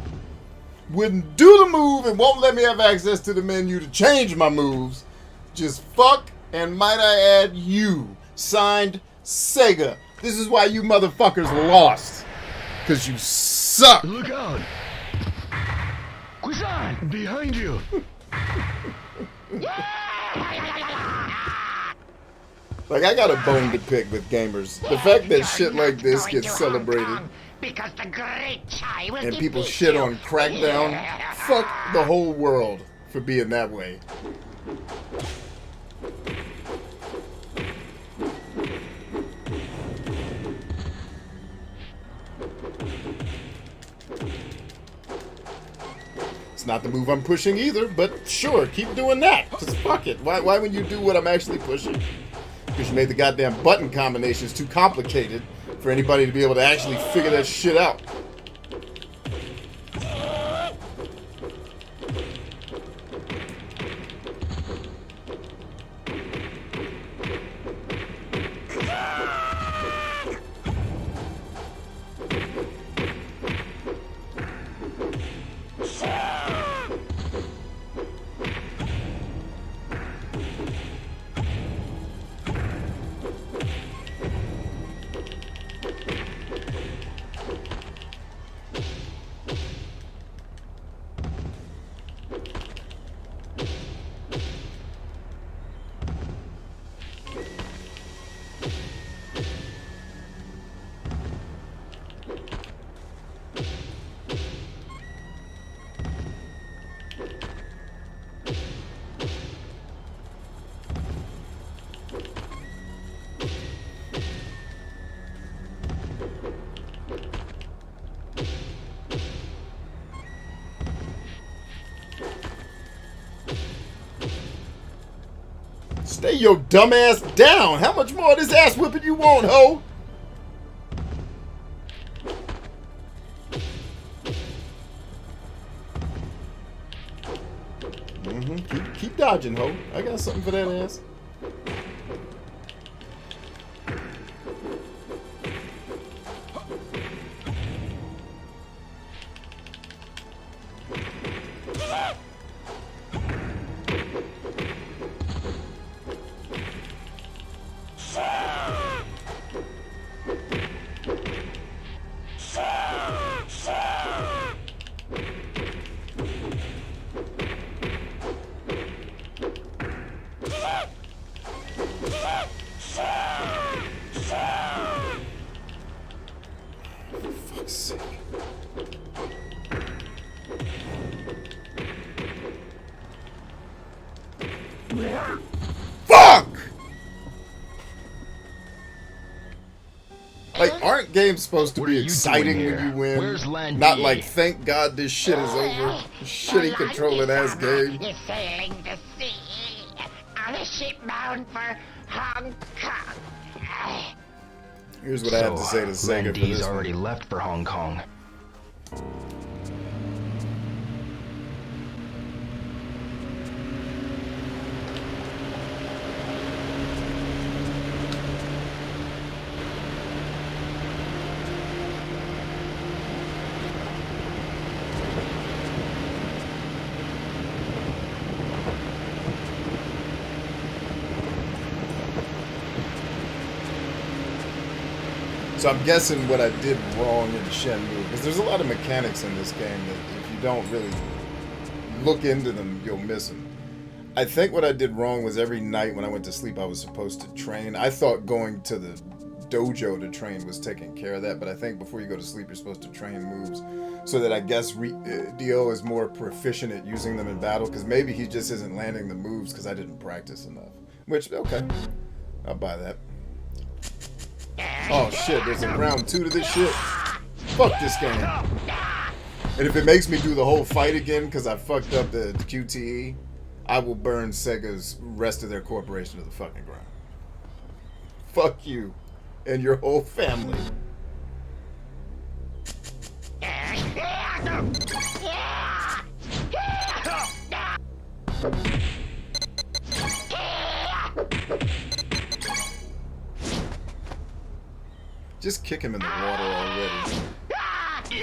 Wouldn't do the move and won't let me have access to the menu to change my moves. Just fuck and might I add you. Signed, Sega. This is why you motherfuckers lost. Because you suck. Look out! Kusan! Behind you! Like, I got a bone to pick with gamers. The fact that shit like this gets celebrated because the great chai will and people defeat shit you. on Crackdown, fuck the whole world for being that way. It's not the move I'm pushing either, but sure, keep doing that. Just fuck it. Why would you do what I'm actually pushing? Because you made the goddamn button combinations too complicated for anybody to be able to actually figure that shit out. Stay your dumb ass down. How much more of this ass whipping you want, ho? Keep dodging, ho. I got something for that ass. Fuck! Like, aren't games supposed to What are be you exciting doing when here? you win? Where's Landy? Not like, thank God this shit is over. Shitty controlling ass game. Is sailing the sea on a ship bound for Hong Kong. Here's what I have to say to Sega for Landy's this already one. left for Hong Kong. So I'm guessing what I did wrong in Shenmue, because there's a lot of mechanics in this game that if you don't really look into them, you'll miss them. I think what I did wrong was every night when I went to sleep, I was supposed to train. I thought going to the dojo to train was taking care of that, but I think before you go to sleep, you're supposed to train moves so that I guess Dio is more proficient at using them in battle, because maybe he just isn't landing the moves because I didn't practice enough. Which, okay, I'll buy that. Oh shit, there's a round 2 to this shit. Fuck this game. And if it makes me do the whole fight again because I fucked up the QTE, I will burn Sega's rest of their corporation to the fucking ground. Fuck you and your whole family. Just kick him in the water already.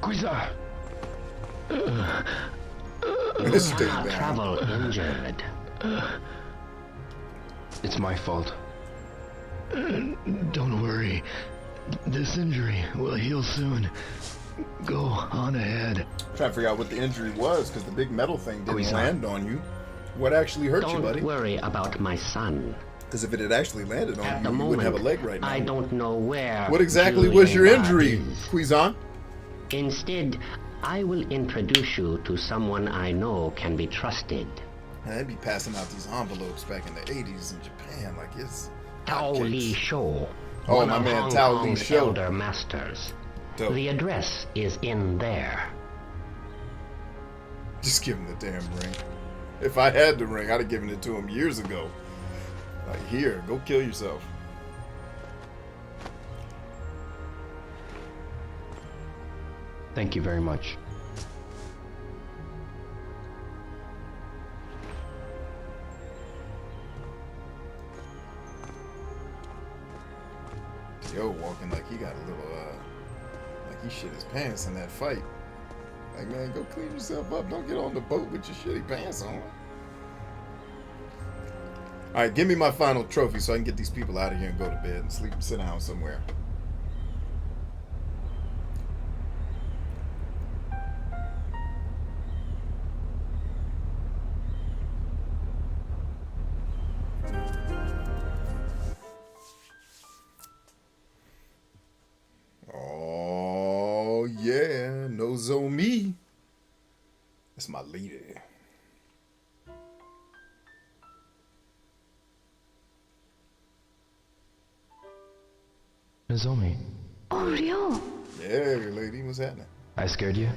Quizar! Stay down. Travel injured. It's my fault. Don't worry. This injury will heal soon. Go on ahead. Trying to figure out what the injury was because the big metal thing didn't Quizar. land on you. What actually hurt you, Don't buddy? worry about my son. Because if it had actually landed At on the you, you moment, wouldn't have a leg right now. I don't know where. What exactly was your Julian injury, is. Quizon? Instead, I will introduce you to someone I know can be trusted. Man, they'd be passing out these envelopes back in the 80s in Japan like it's Tao hotcakes. Li Shou. Oh, one my of man, Hong Tao Li Kong's Shou. elder masters. Dope. The address is in there. Just give him the damn ring. If I had the ring, I'd have given it to him years ago. Like, here, go kill yourself. Thank you very much. Yo, walking like he got a little, like he shit his pants in that fight. Like, man, go clean yourself up. Don't get on the boat with your shitty pants on. Alright, give me my final trophy so I can get these people out of here and go to bed and sleep and sit down somewhere. Oh, yeah. Nozomi. That's my lady. Nozomi, Oh, Ryo. Yeah, lady. What's happening? I scared you?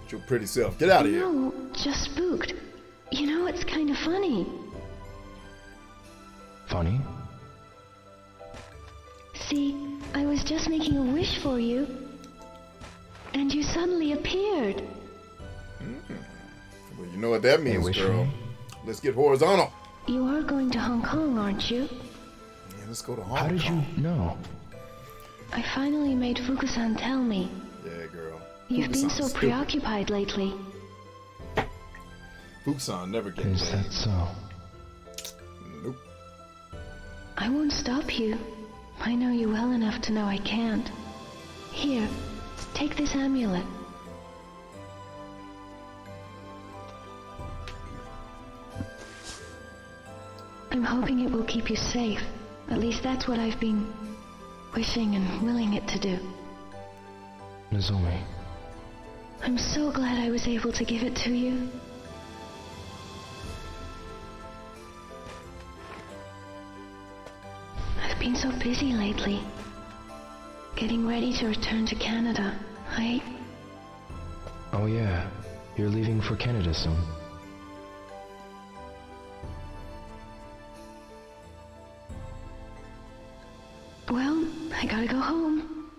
With your pretty self. Get out of here. No, just spooked. You know, it's kind of funny. Funny? See, I was just making a wish for you, and you suddenly appeared. Well, you know what that means, wish for girl. me? Let's get horizontal. You are going to Hong Kong, aren't you? Yeah, let's go to Hong How did you Kong. know? I finally made Fukusan tell me. Yeah, girl. You've been so Fukusan's stupid. preoccupied lately. Fukusan never gets Is laid. that so? Nope. I won't stop you. I know you well enough to know I can't. Here, take this amulet. I'm hoping it will keep you safe. At least that's what I've been wishing and willing it to do. Nozomi, I'm so glad I was able to give it to you. I've been so busy lately. Getting ready to return to Canada. oh yeah, you're leaving for Canada soon. Well, I gotta go home.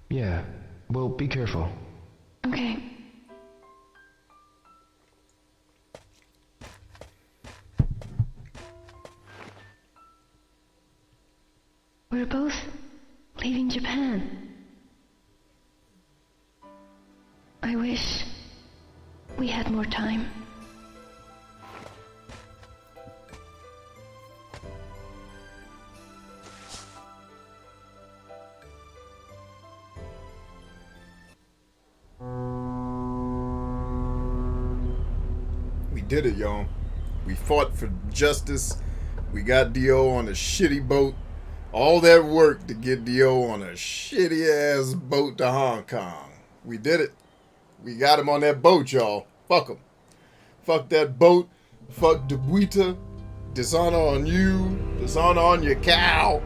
Yeah, well, be careful. Okay. We're both leaving Japan. I wish we had more time. did it, y'all. We fought for justice. We got D.O. on a shitty boat. All that work to get D.O. on a shitty-ass boat to Hong Kong. We did it. We got him on that boat, y'all. Fuck him. Fuck that boat. Fuck Debuita. Dishonor on you. Dishonor on your cow.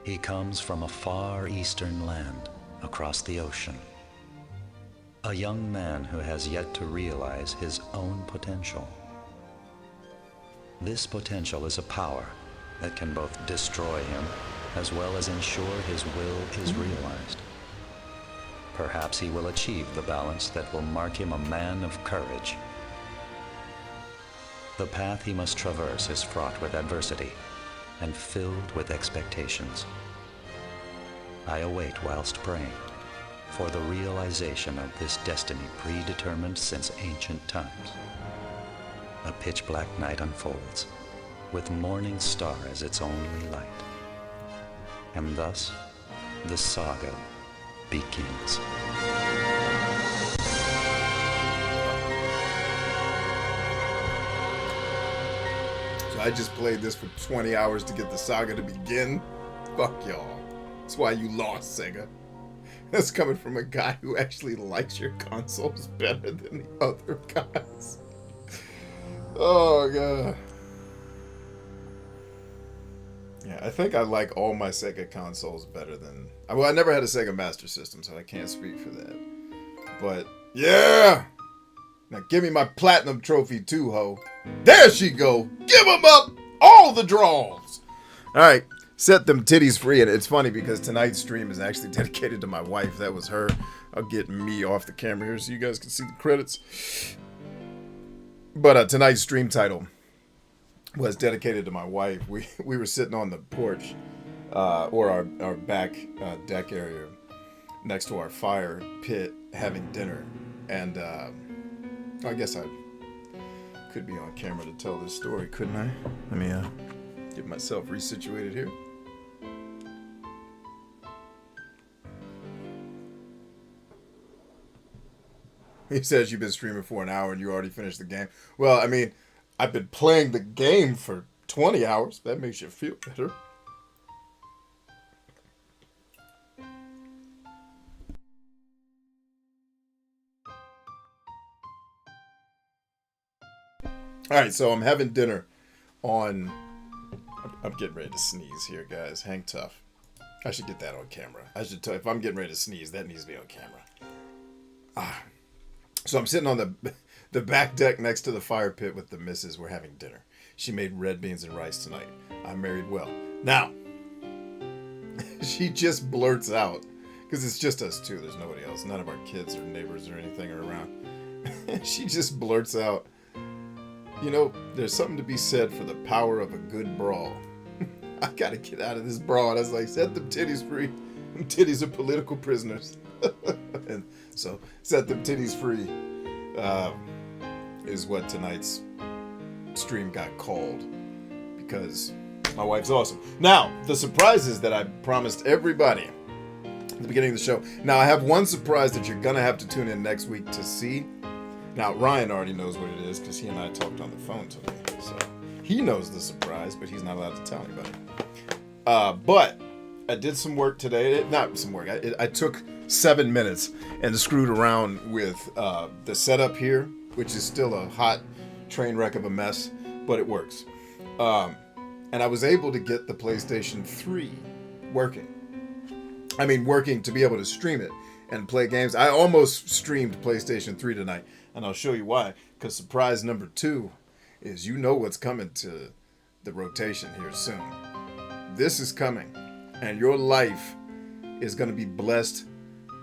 He comes from a far eastern land across the ocean. A young man who has yet to realize his own potential. This potential is a power that can both destroy him as well as ensure his will is realized. Perhaps he will achieve the balance that will mark him a man of courage. The path he must traverse is fraught with adversity and filled with expectations. I await whilst praying for the realization of this destiny predetermined since ancient times. A pitch-black night unfolds, with morning star as its only light. And thus, the saga begins. I just played this for 20 hours to get the saga to begin. Fuck y'all. That's why you lost, Sega. That's coming from a guy who actually likes your consoles better than the other guys. Oh, God. Yeah, I think I like all my Sega consoles better than... Well, I never had a Sega Master System, so I can't speak for that. But, yeah! Now give me my platinum trophy too, ho. There she go. Give them up all the draws. All right, set them titties free. And it's funny because tonight's stream is actually dedicated to my wife. That was her. I'll get me off the camera here so you guys can see the credits. But tonight's stream title was dedicated to my wife. We were sitting on the porch or our back deck area next to our fire pit having dinner. And I guess I could be on camera to tell this story, couldn't I? Let me get myself resituated here. He says you've been streaming for an hour and you already finished the game. Well, I mean, I've been playing the game for 20 hours. That makes you feel better. All right, so I'm having dinner on... I'm getting ready to sneeze here, guys. Hang tough. I should get that on camera. I should tell if I'm getting ready to sneeze, that needs to be on camera. So I'm sitting on the back deck next to the fire pit with the missus. We're having dinner. She made red beans and rice tonight. I married well. Now, she just blurts out, because it's just us two. There's nobody else. None of our kids or neighbors or anything are around. She just blurts out, you know, there's something to be said for the power of a good brawl. I gotta get out of this brawl. And I was like, set them titties free. Them titties are political prisoners. And so, set them titties free is what tonight's stream got called. Because my wife's awesome. Now, the surprises that I promised everybody at the beginning of the show. Now, I have one surprise that you're gonna have to tune in next week to see. Now, Ryan already knows what it is because he and I talked on the phone today. So He knows the surprise, but he's not allowed to tell anybody. But I did some work today. Not some work. I took 7 minutes and screwed around with the setup here, which is still a hot train wreck of a mess, but it works. And I was able to get the PlayStation 3 working. I mean, working to be able to stream it and play games. I almost streamed PlayStation 3 tonight, and I'll show you why. Because surprise number 2 is, you know what's coming to the rotation here soon. This is coming, and your life is going to be blessed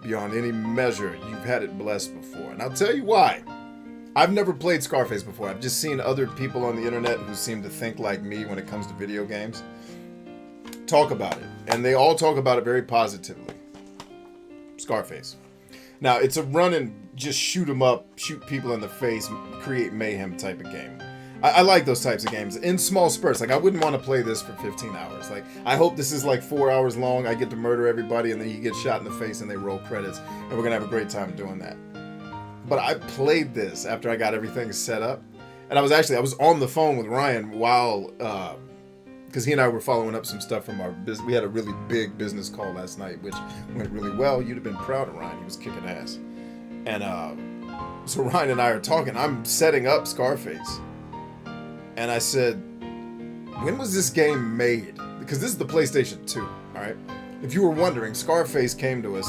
beyond any measure you've had it blessed before. And I'll tell you why. I've never played Scarface before. I've just seen other people on the internet who seem to think like me when it comes to video games talk about it. And they all talk about it very positively. Scarface. Now, it's a run and just shoot 'em up, shoot people in the face, create mayhem type of game. I like those types of games in small spurts. Like, I wouldn't want to play this for 15 hours. Like, I hope this is like 4 hours long. I get to murder everybody and then he gets shot in the face and they roll credits. And we're going to have a great time doing that. But I played this after I got everything set up. And I was on the phone with Ryan while, because he and I were following up some stuff from our business. We had a really big business call last night, which went really well. You'd have been proud of Ryan. He was kicking ass. And so Ryan and I are talking. I'm setting up Scarface. And I said, when was this game made? Because this is the PlayStation 2, all right? If you were wondering, Scarface came to us.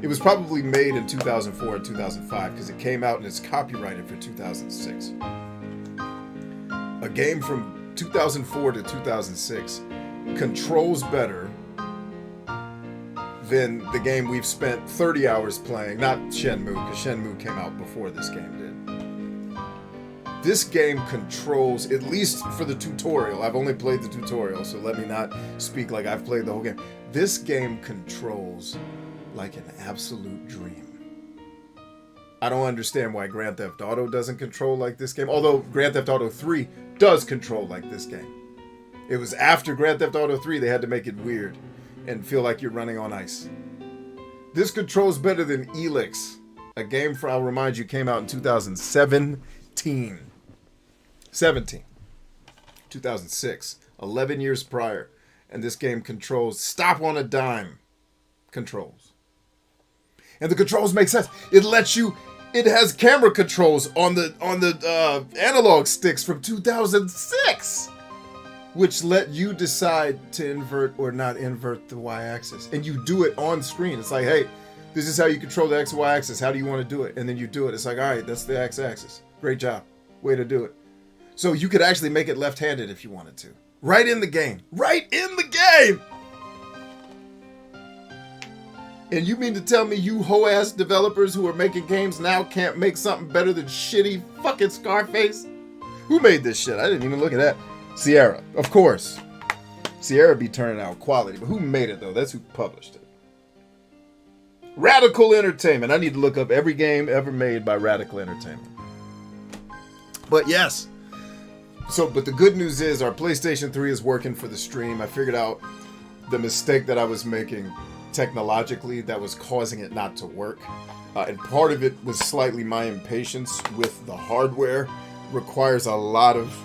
It was probably made in 2004 or 2005 because it came out and it's copyrighted for 2006. A game from 2004 to 2006 controls better than the game we've spent 30 hours playing. Not Shenmue, because Shenmue came out before this game did. This game controls, at least for the tutorial, I've only played the tutorial, so let me not speak like I've played the whole game. This game controls like an absolute dream. I don't understand why Grand Theft Auto doesn't control like this game, although Grand Theft Auto 3 does control like this game. It was after Grand Theft Auto 3 they had to make it weird and feel like you're running on ice. This controls better than Elix, a game, I'll remind you, came out in 2017. 2006, 11 years prior, and this game controls stop on a dime controls. And the controls make sense. It has camera controls on the analog sticks from 2006, which let you decide to invert or not invert the y-axis, and you do it on screen. It's like, hey, this is how you control the x and y-axis. How do you want to do it? And then you do it. It's like, all right, that's the x-axis. Great job. Way to do it. So you could actually make it left-handed if you wanted to. Right in the game. Right in the game! And you mean to tell me you hoe-ass developers who are making games now can't make something better than shitty fucking Scarface? Who made this shit? I didn't even look at that. Sierra, of course. Sierra be turning out quality, but who made it though? That's who published it. Radical Entertainment. I need to look up every game ever made by Radical Entertainment. But yes. But the good news is our PlayStation 3 is working for the stream. I figured out the mistake that I was making technologically that was causing it not to work. And part of it was slightly my impatience with the hardware. Requires a lot of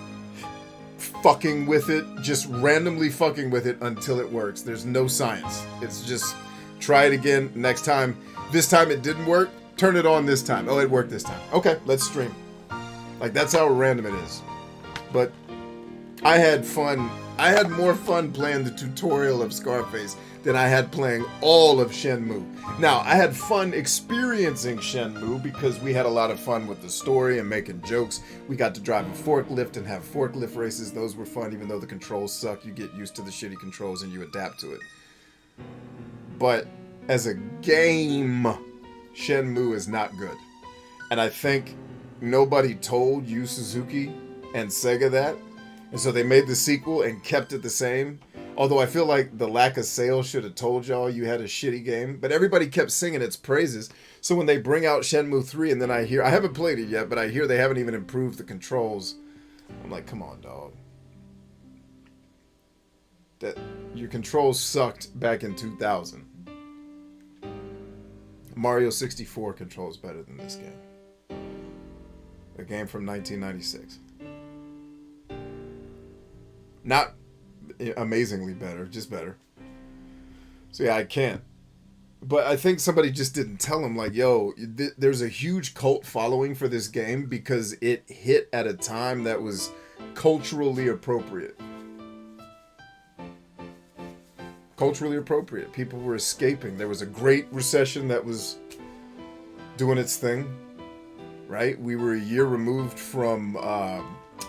fucking with it, just randomly fucking with it until it works. There's no science. It's just try it again next time. This time it didn't work. Turn it on this time. Oh, it worked this time. Okay, let's stream. Like, that's how random it is. But I had fun. I had more fun playing the tutorial of Scarface than I had playing all of Shenmue. Now, I had fun experiencing Shenmue because we had a lot of fun with the story and making jokes. We got to drive a forklift and have forklift races. Those were fun, even though the controls suck. You get used to the shitty controls and you adapt to it. But as a game, Shenmue is not good. And I think nobody told Yu Suzuki and Sega that. And so they made the sequel and kept it the same. Although I feel like the lack of sales should have told y'all you had a shitty game. But everybody kept singing its praises. So when they bring out Shenmue 3 and then I haven't played it yet, but I hear they haven't even improved the controls. I'm like, come on, dog. That your controls sucked back in 2000. Mario 64 controls better than this game. A game from 1996. Not amazingly better, just better. So yeah, I can't. But I think somebody just didn't tell him, like, yo, there's a huge cult following for this game because it hit at a time that was culturally appropriate. Culturally appropriate. People were escaping. There was a great recession that was doing its thing, right? We were a year removed from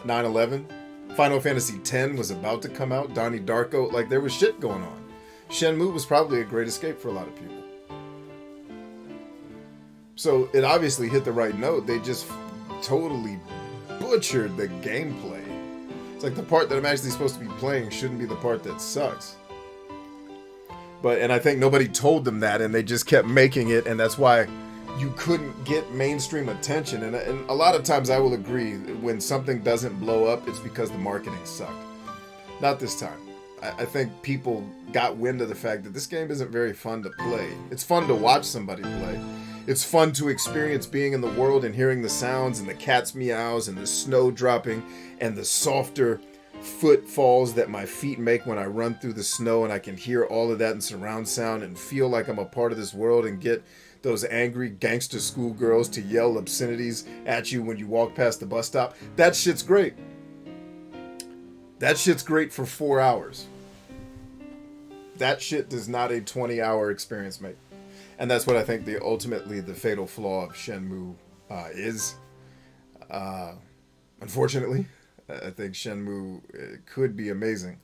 9/11. Final Fantasy X was about to come out. Donnie Darko. Like, there was shit going on. Shenmue was probably a great escape for a lot of people. So it obviously hit the right note. They just totally butchered the gameplay. It's like the part that I'm actually supposed to be playing shouldn't be the part that sucks. And I think nobody told them that, and they just kept making it, and that's why you couldn't get mainstream attention. And a lot of times I will agree, when something doesn't blow up, it's because the marketing sucked. Not this time. I think people got wind of the fact that this game isn't very fun to play. It's fun to watch somebody play. It's fun to experience being in the world and hearing the sounds and the cat's meows and the snow dropping and the softer footfalls that my feet make when I run through the snow, and I can hear all of that in surround sound and feel like I'm a part of this world and get those angry gangster schoolgirls to yell obscenities at you when you walk past the bus stop. That shit's great. That shit's great for 4 hours. That shit does not a 20-hour experience make. And that's what I think ultimately the fatal flaw of Shenmue is. Unfortunately, I think Shenmue could be amazing.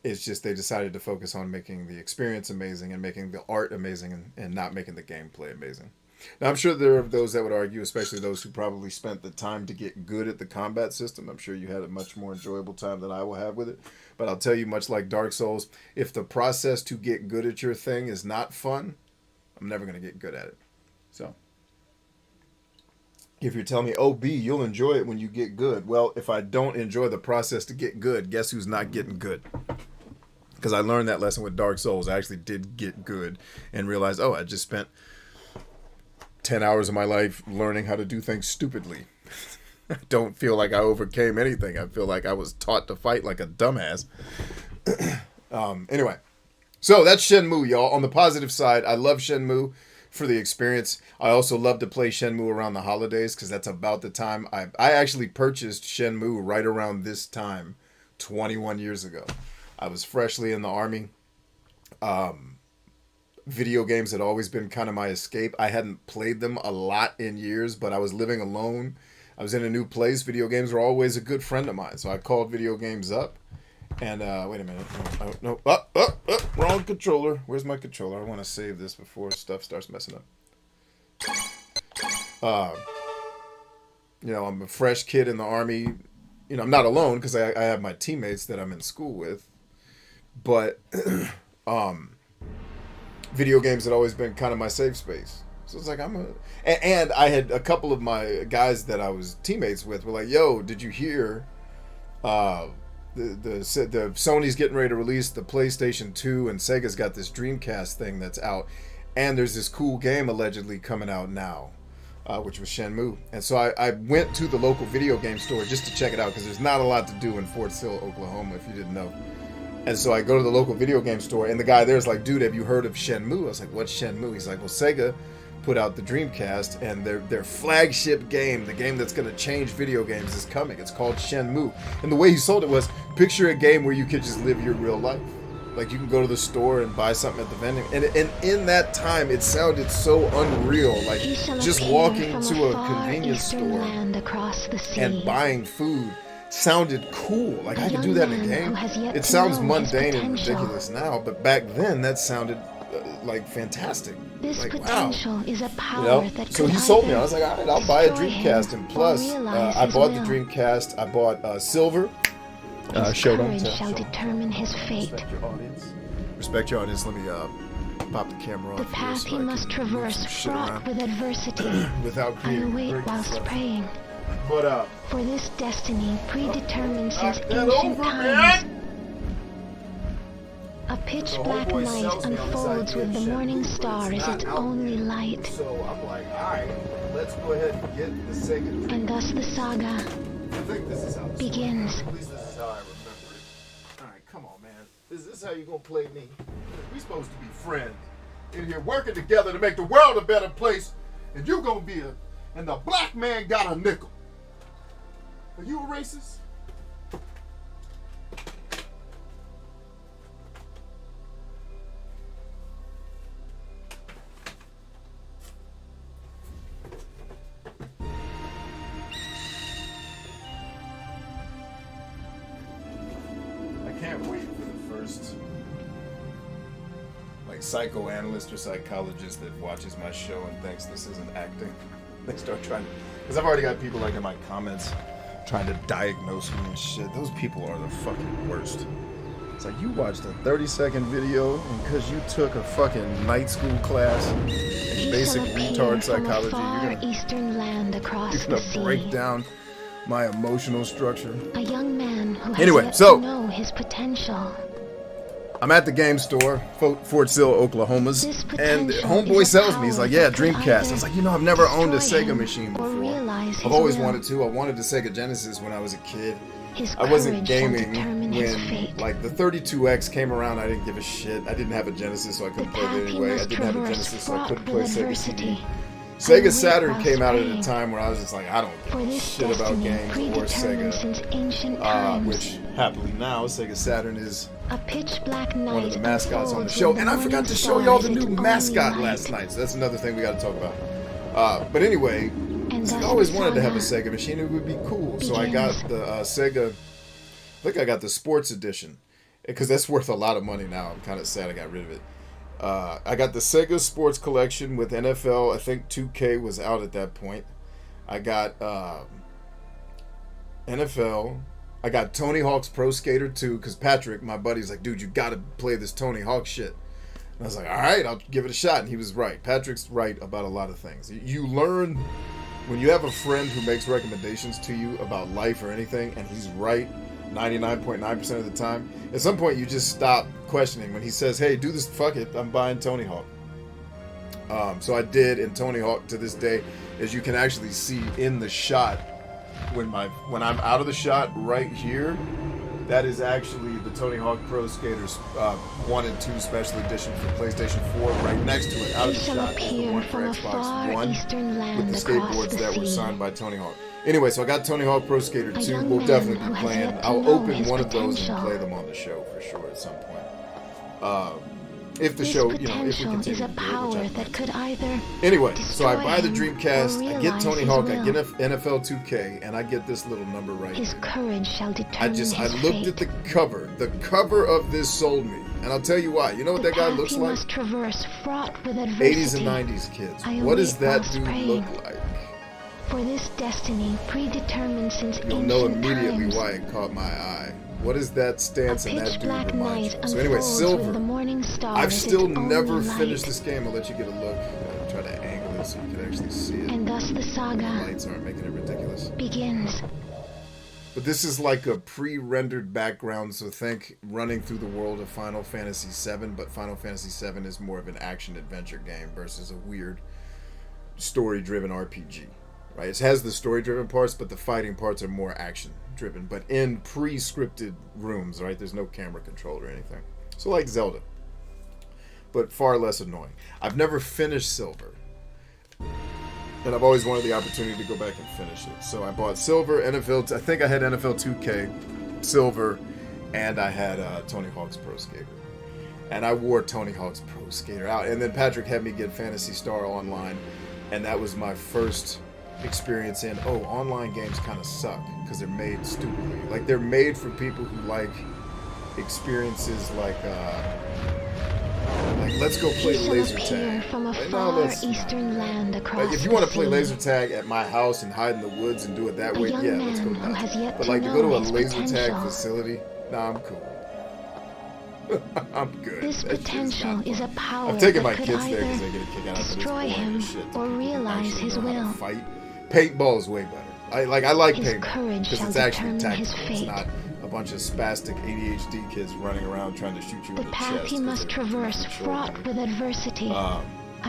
It's just they decided to focus on making the experience amazing and making the art amazing and not making the gameplay amazing. Now, I'm sure there are those that would argue, especially those who probably spent the time to get good at the combat system. I'm sure you had a much more enjoyable time than I will have with it. But I'll tell you, much like Dark Souls, if the process to get good at your thing is not fun, I'm never going to get good at it. So, if you're telling me, oh, B, you'll enjoy it when you get good. Well, if I don't enjoy the process to get good, guess who's not getting good? Because I learned that lesson with Dark Souls. I actually did get good and realized, oh, I just spent 10 hours of my life learning how to do things stupidly. I don't feel like I overcame anything. I feel like I was taught to fight like a dumbass. Anyway, so that's Shenmue, y'all. On the positive side, I love Shenmue for the experience. I also love to play Shenmue around the holidays because that's about the time I actually purchased Shenmue right around this time 21 years ago. I was freshly in the Army. Video games had always been kind of my escape. I hadn't played them a lot in years, but I was living alone. I was in a new place. Video games were always a good friend of mine. So I called video games up. And, wait a minute. No. Wrong controller. Where's my controller? I want to save this before stuff starts messing up. I'm a fresh kid in the Army. I'm not alone because I have my teammates that I'm in school with. But, video games had always been kind of my safe space. So it's like, and I had a couple of my guys that I was teammates with were like, yo, did you hear the Sony's getting ready to release the PlayStation 2 and Sega's got this Dreamcast thing that's out, and there's this cool game allegedly coming out now, which was Shenmue. And so I went to the local video game store just to check it out because there's not a lot to do in Fort Sill, Oklahoma, if you didn't know. And so I go to the local video game store, and the guy there's like, dude, have you heard of Shenmue? I was like, what's Shenmue? He's like, well, Sega put out the Dreamcast, and their flagship game, the game that's going to change video games, is coming. It's called Shenmue. And the way he sold it was, picture a game where you could just live your real life. Like, you can go to the store and buy something at the vending. And in that time, it sounded so unreal. Like, just walking to a convenience store and buying food sounded cool. Like, I could do that in a game. It sounds mundane and ridiculous now, but back then, that sounded like fantastic. This like, potential wow. is a power that so he sold me. I was like, all right, I'll buy a Dreamcast. And plus, I bought the Dreamcast. I bought Silver. Showed him. Shall determine his fate. Respect your audience. Let me pop the camera off. The path he must traverse, fraught with adversity. Without I await whilst praying. But for this destiny predetermined since ancient times. A pitch-black night unfolds with the morning star as its only light. So I'm like, alright, let's go ahead and get the Sega. And thus the saga think this is how this begins. At least this is how I remember it. All right, come on, man. Is this how you gonna play me? We supposed to be friends in here working together to make the world a better place, and you gonna be and the black man got a nickel. Are you a racist? Psychoanalyst or psychologist that watches my show and thinks this isn't acting. They start trying to, because I've already got people like in my comments trying to diagnose me and shit. Those people are the fucking worst. It's like you watched a 30-second video and because you took a fucking night school class in basic retard psychology, you're gonna, eastern land across you're gonna break down my emotional structure. A young man who has anyway, yet so to know his potential. I'm at the game store, Fort Sill, Oklahoma's, and homeboy sells me. He's like, yeah, Dreamcast. I was like, you know, I've never owned a Sega machine before. I've always wanted to. I wanted a Sega Genesis when I was a kid. I wasn't gaming when, like, the 32X came around. I didn't give a shit. I didn't have a Genesis, so I couldn't play it anyway. I didn't have a Genesis, so I couldn't play Sega CD. Sega Saturn came out at a time where I was just like, I don't give a shit about games or Sega. Which, happily now, Sega Saturn is one of the mascots on the show. And I forgot to show y'all the new mascot last night, so that's another thing we got to talk about. But anyway, I always wanted to have a Sega machine. It would be cool. So I got the Sega, I think I got the Sports Edition, because that's worth a lot of money now. I'm kind of sad I got rid of it. I got the Sega Sports Collection with NFL. I think 2K was out at that point. I got NFL. I got Tony Hawk's Pro Skater 2 because Patrick, my buddy's like, dude, you got to play this Tony Hawk shit. And I was like, all right, I'll give it a shot. And he was right. Patrick's right about a lot of things. You learn when you have a friend who makes recommendations to you about life or anything, and he's right 99.9% of the time. At some point, you just stop questioning. When he says, hey, do this, fuck it, I'm buying Tony Hawk. So I did, and Tony Hawk to this day, as you can actually see in the shot, when I'm out of the shot right here, that is actually the Tony Hawk Pro Skaters 1 and 2 Special Edition for PlayStation 4. Right next to it, out of the shot, is the one for Xbox One with the skateboards that were signed by Tony Hawk. Anyway, so I got Tony Hawk Pro Skater 2. We'll definitely be playing. I'll open one of those and play them on the show for sure at some point. If the show, you know, if we continue to do it, which I anyway, so I buy the Dreamcast, I get Tony Hawk, I get NFL 2K, and I get this little number right here. I looked at the cover of this sold me. And I'll tell you why. You know what that guy looks like? 80s and 90s kids. What does that dude look like? For this destiny predetermined since You'll know immediately why it caught my eye. What is that stance and that dude remind you? So anyway, Silver. I've still never finished this game. I'll let you get a look. I'll try to angle it so you can actually see it. And thus the saga the lights aren't making it ridiculous. Begins. But this is like a pre-rendered background, so think running through the world of Final Fantasy VII, but Final Fantasy VII is more of an action-adventure game versus a weird story-driven RPG. Right? It has the story-driven parts, but the fighting parts are more action-driven. But in pre-scripted rooms, right? There's no camera control or anything. So like Zelda. But far less annoying. I've never finished Silver. And I've always wanted the opportunity to go back and finish it. So I bought Silver, NFL... I think I had NFL 2K, Silver, and I had Tony Hawk's Pro Skater. And I wore Tony Hawk's Pro Skater out. And then Patrick had me get Phantasy Star Online. And that was my first experience in, online games kind of suck because they're made stupidly. Like, they're made for people who like experiences like let's go play laser tag. If you want to play laser tag at my house and hide in the woods and do it that way, yeah, let's go nuts. But like to go to a laser tag facility, nah, I'm cool. I'm good. This potential is a power I've taken my that kids could there because either they get a kick out of this destroy him shit. or realize his will. Fight. Paintball is way better. I like His paintball courage because shall it's actually determine his tactical. It's fate. not a bunch of spastic ADHD kids running around trying to shoot you in the chest. The path he must traverse fraught with adversity. I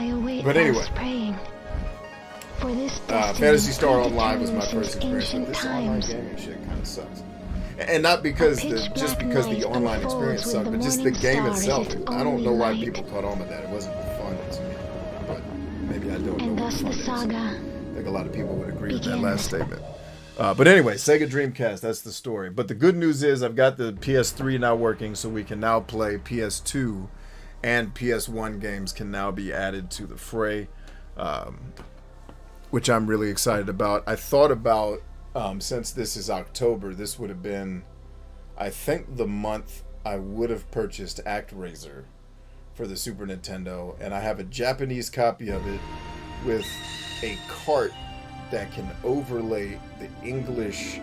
await but anyway, praying. For this Phantasy Star Online was my first experience with this online gaming shit. Kind of sucks. And not because just because the online experience sucked, but just the game itself. I don't know why people caught on with that. It wasn't fun to me. But maybe I don't know. And thus the saga. I think a lot of people would agree with that last statement. But anyway, Sega Dreamcast, that's the story. But the good news is I've got the PS3 now working, so we can now play PS2 and PS1 games can now be added to the fray, which I'm really excited about. I thought about, since this is October, this would have been, I think, the month I would have purchased ActRaiser for the Super Nintendo, and I have a Japanese copy of it with a cart that can overlay the English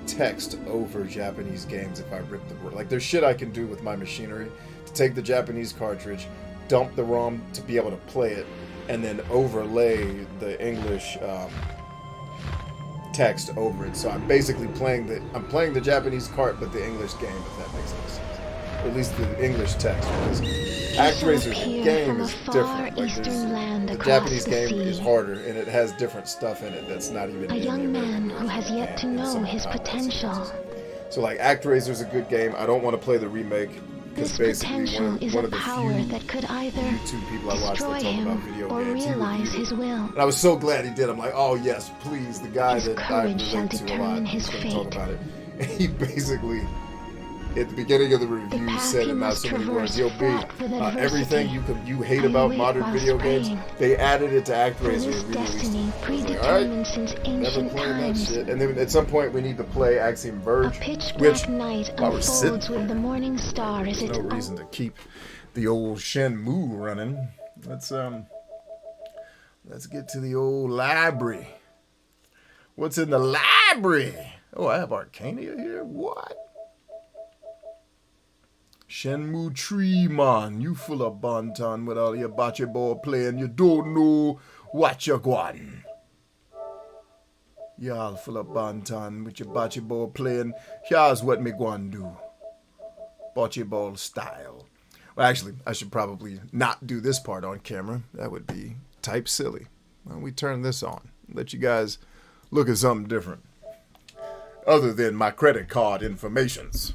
text over Japanese games if I rip the word. Like, there's shit I can do with my machinery to take the Japanese cartridge, dump the ROM to be able to play it, and then overlay the English text over it. So I'm basically playing the Japanese cart, but the English game, if that makes any sense. Or at least the English text, because ActRaiser's game is different. Like, the Japanese game is harder, and it has different stuff in it that's not even in the American young man who has yet to know his potential. So, like, ActRaiser's a good game. I don't want to play the remake, because basically one of the few that could either YouTube people I watch that talk about video or games. realize his will. And I was so glad he did. I'm like, oh yes, please, the guy His that I courage shall relate to a determine lot his is going to talk fate. about it. And he basically, at the beginning of the review, said in not so many words, "Yo, B, everything you hate about modern video games, they added it to ActRaiser and re-released it." Predetermined since Never ancient playing that times. shit. And then at some point we need to play Axiom Verge, A pitch which black night while we're sitting, unfolds with the morning star as there's its no reason to keep the old Shenmue running. Let's get to the old library. What's in the library? Oh, I have Arcania here. What? Shenmue tree, man. You full of bonton with all your bocce ball playing. You don't know what you're going. Y'all full of bonton with your bocce ball playing. Here's what me going do. Bocce ball style. Well, actually, I should probably not do this part on camera. That would be type silly. Why don't we turn this on? Let you guys look at something different. Other than my credit card informations.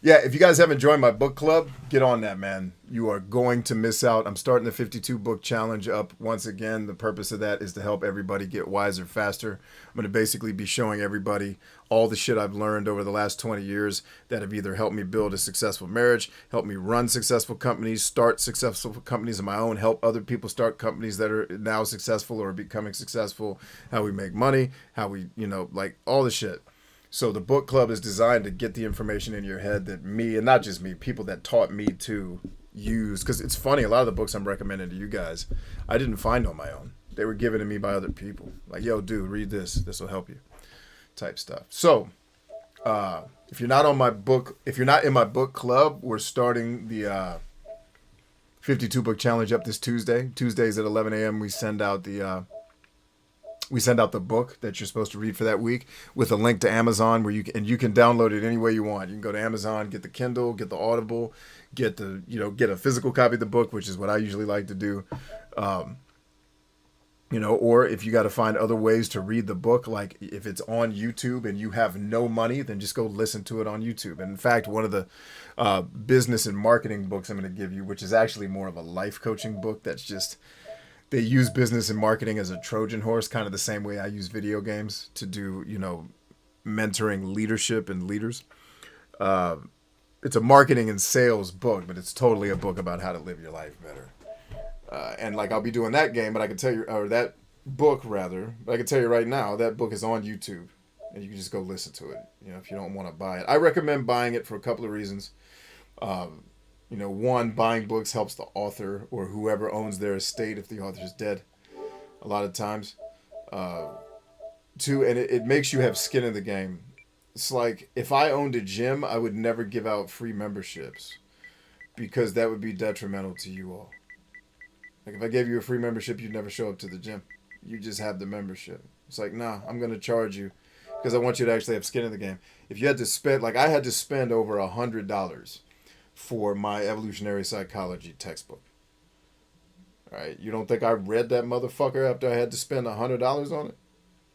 Yeah, if you guys haven't joined my book club, get on that, man. You are going to miss out. I'm starting the 52 book challenge up once again. The purpose of that is to help everybody get wiser faster. I'm going to basically be showing everybody all the shit I've learned over the last 20 years that have either helped me build a successful marriage, helped me run successful companies, start successful companies of my own, help other people start companies that are now successful or becoming successful, how we make money, how we, like all the shit. So the book club is designed to get the information in your head that me, and not just me, people that taught me to use. Because it's funny, a lot of the books I'm recommending to you guys, I didn't find on my own. They were given to me by other people. Like, yo, dude, read this. This will help you. Type stuff. So, if you're not in my book club, we're starting the 52 book challenge up this Tuesday. Tuesdays at 11 a.m. we send out the book that you're supposed to read for that week with a link to Amazon where you can download it any way you want. You can go to Amazon, get the Kindle, get the Audible, get a physical copy of the book, which is what I usually like to do. Or if you got to find other ways to read the book, like if it's on YouTube and you have no money, then just go listen to it on YouTube. And in fact, one of the business and marketing books I'm going to give you, which is actually more of a life coaching book, that's just, they use business and marketing as a Trojan horse, kind of the same way I use video games to do, mentoring leadership and leaders. It's a marketing and sales book, but it's totally a book about how to live your life better. And like, I'll be doing that game, but I can tell you, or that book rather, but I can tell you right now, that book is on YouTube and you can just go listen to it. If you don't want to buy it, I recommend buying it for a couple of reasons. One, buying books helps the author or whoever owns their estate if the author's dead a lot of times. Two, and it makes you have skin in the game. It's like, if I owned a gym, I would never give out free memberships because that would be detrimental to you all. Like, if I gave you a free membership, you'd never show up to the gym. You just have the membership. It's like, nah, I'm going to charge you because I want you to actually have skin in the game. If you had to spend, like I had to spend over $100 for my evolutionary psychology textbook. Right? You don't think I read that motherfucker after I had to spend $100 on it?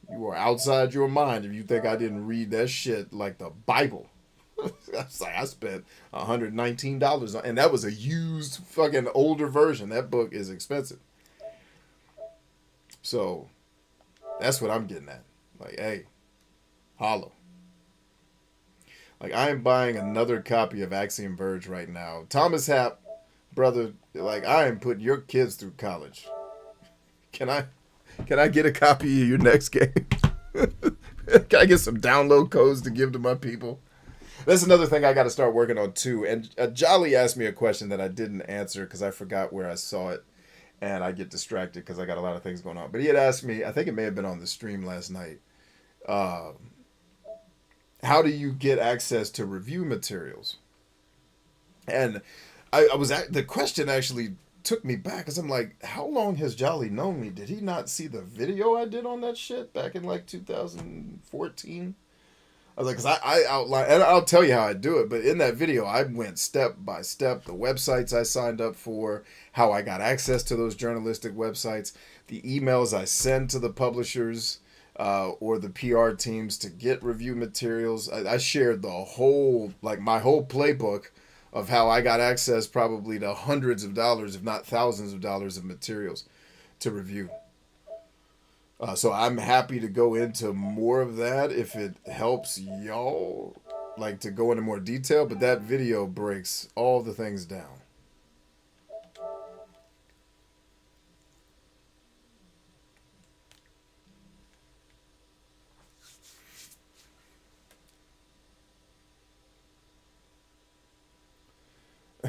You are outside your mind if you think I didn't read that shit like the Bible. I spent $119 on, and that was a used fucking older version. That book is expensive. So that's what I'm getting at. Like, hey, hollow. Like, I am buying another copy of Axiom Verge right now. Thomas Happ, brother, like, I am putting your kids through college. Can I get a copy of your next game? Can I get some download codes to give to my people? That's another thing I got to start working on too. And Jolly asked me a question that I didn't answer because I forgot where I saw it. And I get distracted because I got a lot of things going on. But he had asked me, I think it may have been on the stream last night, how do you get access to review materials? And the question actually took me back because I'm like, how long has Jolly known me? Did he not see the video I did on that shit back in like 2014? I was like, because I outlined, and I'll tell you how I do it, but in that video, I went step by step, the websites I signed up for, how I got access to those journalistic websites, the emails I send to the publishers or the PR teams to get review materials. I shared the whole, like my whole playbook of how I got access probably to hundreds of dollars, if not thousands of dollars of materials to review. So I'm happy to go into more of that if it helps y'all, like to go into more detail, but that video breaks all the things down.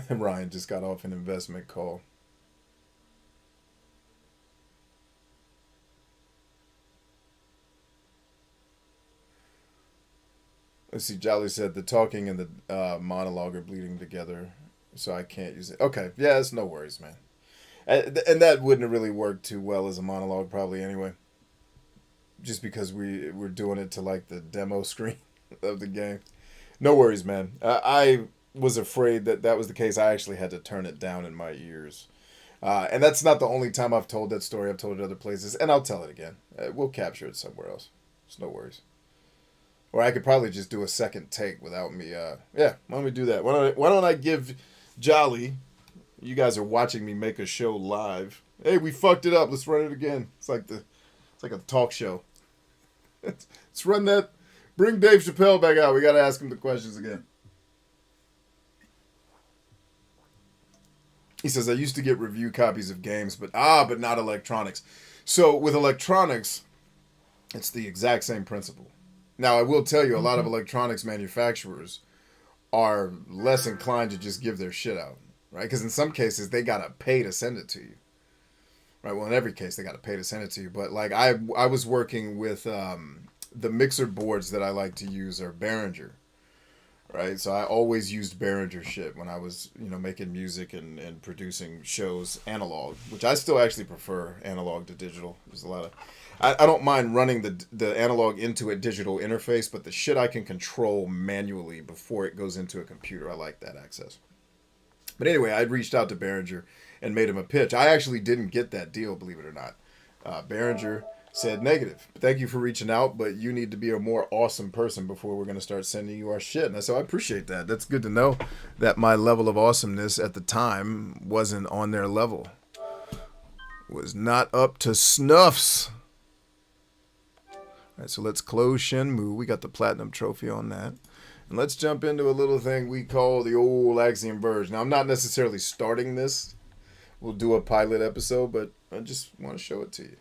And Ryan just got off an investment call. Let's see, Jolly said the talking and the monologue are bleeding together, so I can't use it. Okay, yeah, it's no worries, man. And that wouldn't have really worked too well as a monologue probably anyway. Just because we're doing it to like the demo screen of the game. No worries, man. I was afraid that was the case. I actually had to turn it down in my ears. And that's not the only time I've told that story. I've told it other places, and I'll tell it again. We'll capture it somewhere else. It's no worries. Or I could probably just do a second take without me. Yeah, why don't we do that? Why don't I give Jolly? You guys are watching me make a show live. Hey, we fucked it up. Let's run it again. It's like a talk show. Let's run that. Bring Dave Chappelle back out. We got to ask him the questions again. He says, I used to get review copies of games, but not electronics. So with electronics, it's the exact same principle. Now, I will tell you, a lot of electronics manufacturers are less inclined to just give their shit out, right? Because in some cases, they got to pay to send it to you. Right? Well, in every case, they got to pay to send it to you. But like I was working with the mixer boards that I like to use are Behringer, right? So I always used Behringer shit when I was, making music and producing shows analog, which I still actually prefer analog to digital. There's a lot of... I don't mind running the analog into a digital interface, but the shit I can control manually before it goes into a computer, I like that access. But anyway, I reached out to Behringer and made him a pitch. I actually didn't get that deal, believe it or not. Behringer said negative. Thank you for reaching out, but you need to be a more awesome person before we're going to start sending you our shit. And I said, I appreciate that. That's good to know that my level of awesomeness at the time wasn't on their level. Was not up to snuffs. All right, so let's close Shenmue. We got the platinum trophy on that. And let's jump into a little thing we call the old Axiom Verge. Now, I'm not necessarily starting this. We'll do a pilot episode, but I just want to show it to you.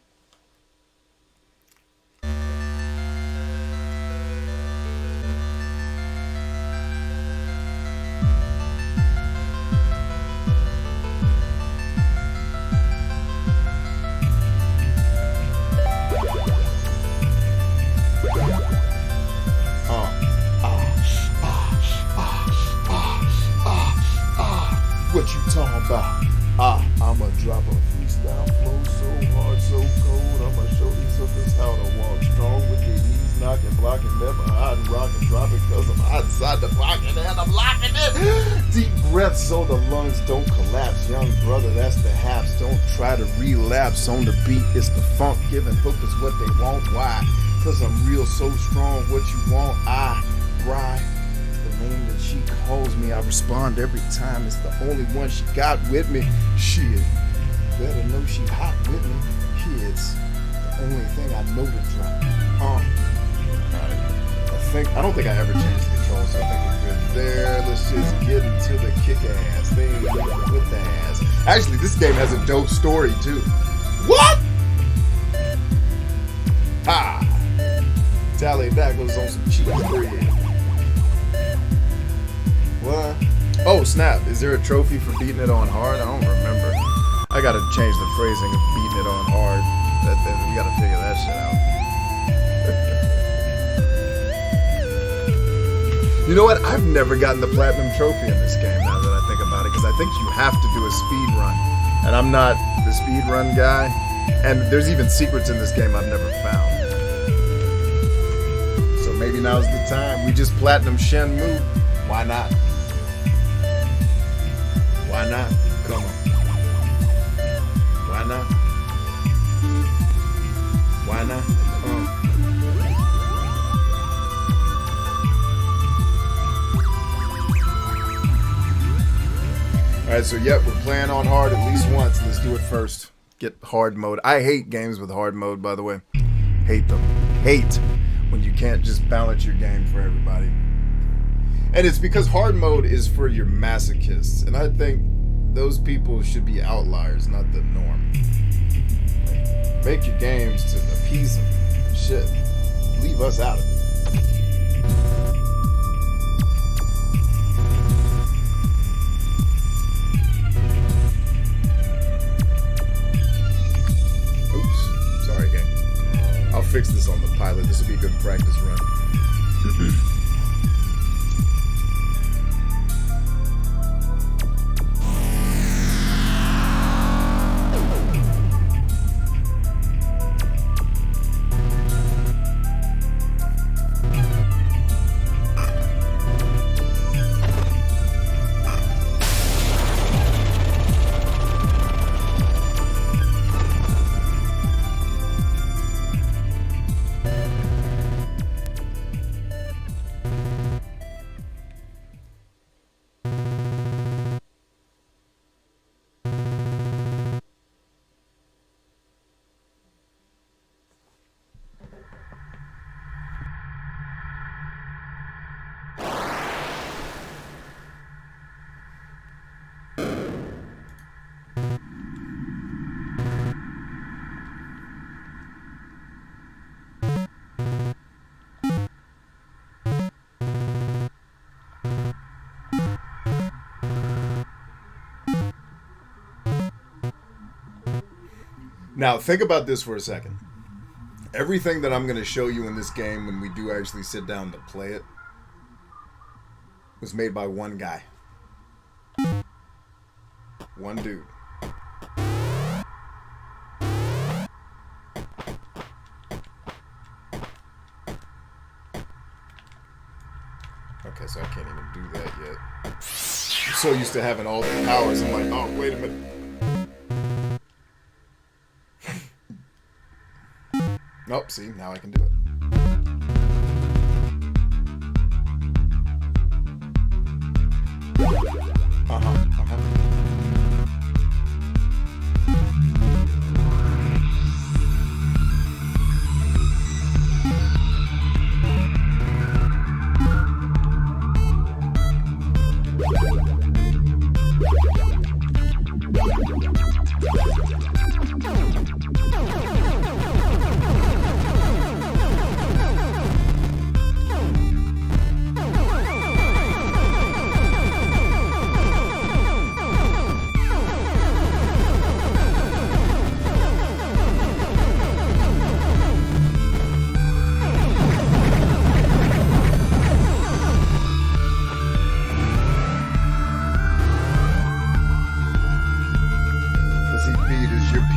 What you talking about? I'ma drop a freestyle flow so hard, so cold. I'ma show these hookers how to walk strong with their knees knocking, blocking, never hiding, rocking, dropping, cause I'm outside the pocket and I'm locking it. Deep breath. breath so the lungs don't collapse. Young brother, that's the haps. Don't try to relapse on the beat. It's the funk giving hookers what they want. Why? Cause I'm real so strong. What you want, I ride. The name that she calls me, I respond every time. It's the only one she got with me. Shit, better know she hot with me. It's the only thing I know to drop. Alright. I don't think I ever changed the control, so I think we're good there. Let's just get into the kick-ass thing with the ass. Actually, this game has a dope story too. What? Ha! Tally Daggles on some cheese bread. What? Oh snap! Is there a trophy for beating it on hard? I don't remember. I gotta change the phrasing of beating it on hard. We gotta figure that shit out. You know what? I've never gotten the platinum trophy in this game now that I think about it, because I think you have to do a speed run, and I'm not the speed run guy. And there's even secrets in this game I've never found. So maybe now's the time. We just platinum Shenmue. Why not? Why not? Come on. Why not? Why not? Alright, so yep, we're playing on hard at least once. Let's do it first. Get hard mode. I hate games with hard mode, by the way. Hate them. Hate when you can't just balance your game for everybody. And it's because hard mode is for your masochists. And I think those people should be outliers, not the norm. Make your games to appease them. Shit. Leave us out of it. Oops. Sorry, gang. I'll fix this on the pilot. This will be a good practice run. Now, think about this for a second. Everything that I'm going to show you in this game when we do actually sit down to play it was made by one guy. One dude. Okay, so I can't even do that yet. I'm so used to having all the powers, I'm like, oh, wait a minute. Nope, see, now I can do it.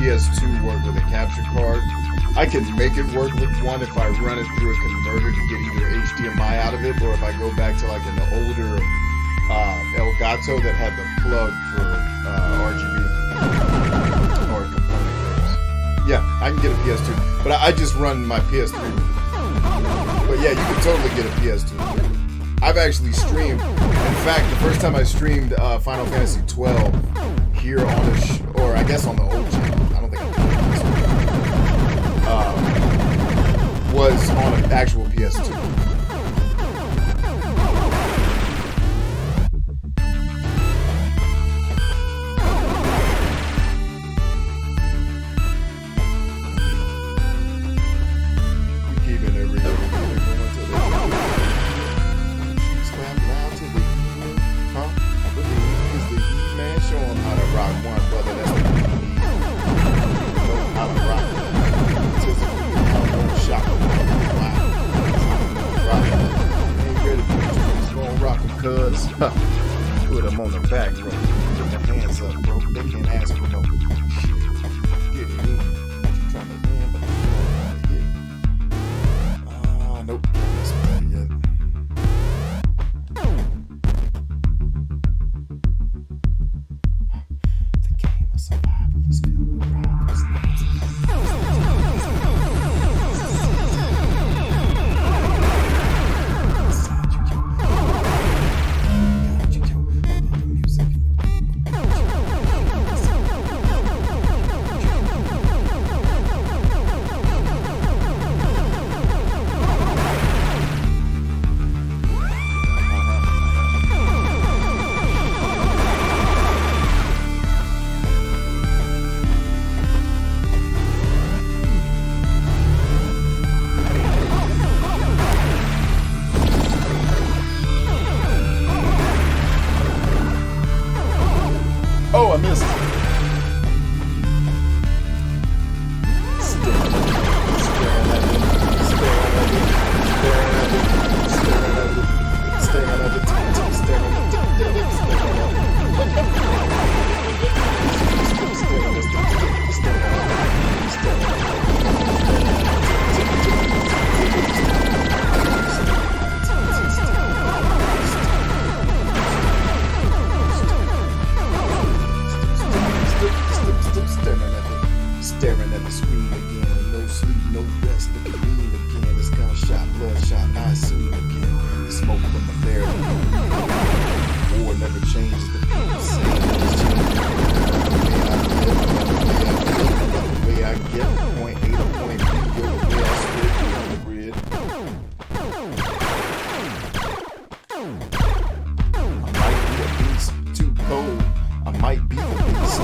PS2 work with a capture card. I can make it work with one if I run it through a converter to get either HDMI out of it, or if I go back to like an older Elgato that had the plug for RGB or component things. Yeah, I can get a PS2, but I just run my PS3 with it. But yeah, you can totally get a PS2. I've actually streamed. In fact, the first time I streamed Final Fantasy 12 here on or I guess on the old channel. I don't think I did this was on an actual PS2. Put them on the back, bro. Put their hands up, bro. They can't ask for no shit. Get it in. You trying to win, but you don't nope. Can't mess with that yet. The game of survival is filled with problems. Oh, I missed. Staring at the screen again, no sleep, no rest, looking mean again. This gunshot, bloodshot, I soon again. The smoke from the barrel. War never changes the people say. The way I get from point A to point B, go the way I split on the grid. I might be a beast, too cold. I might be the beast.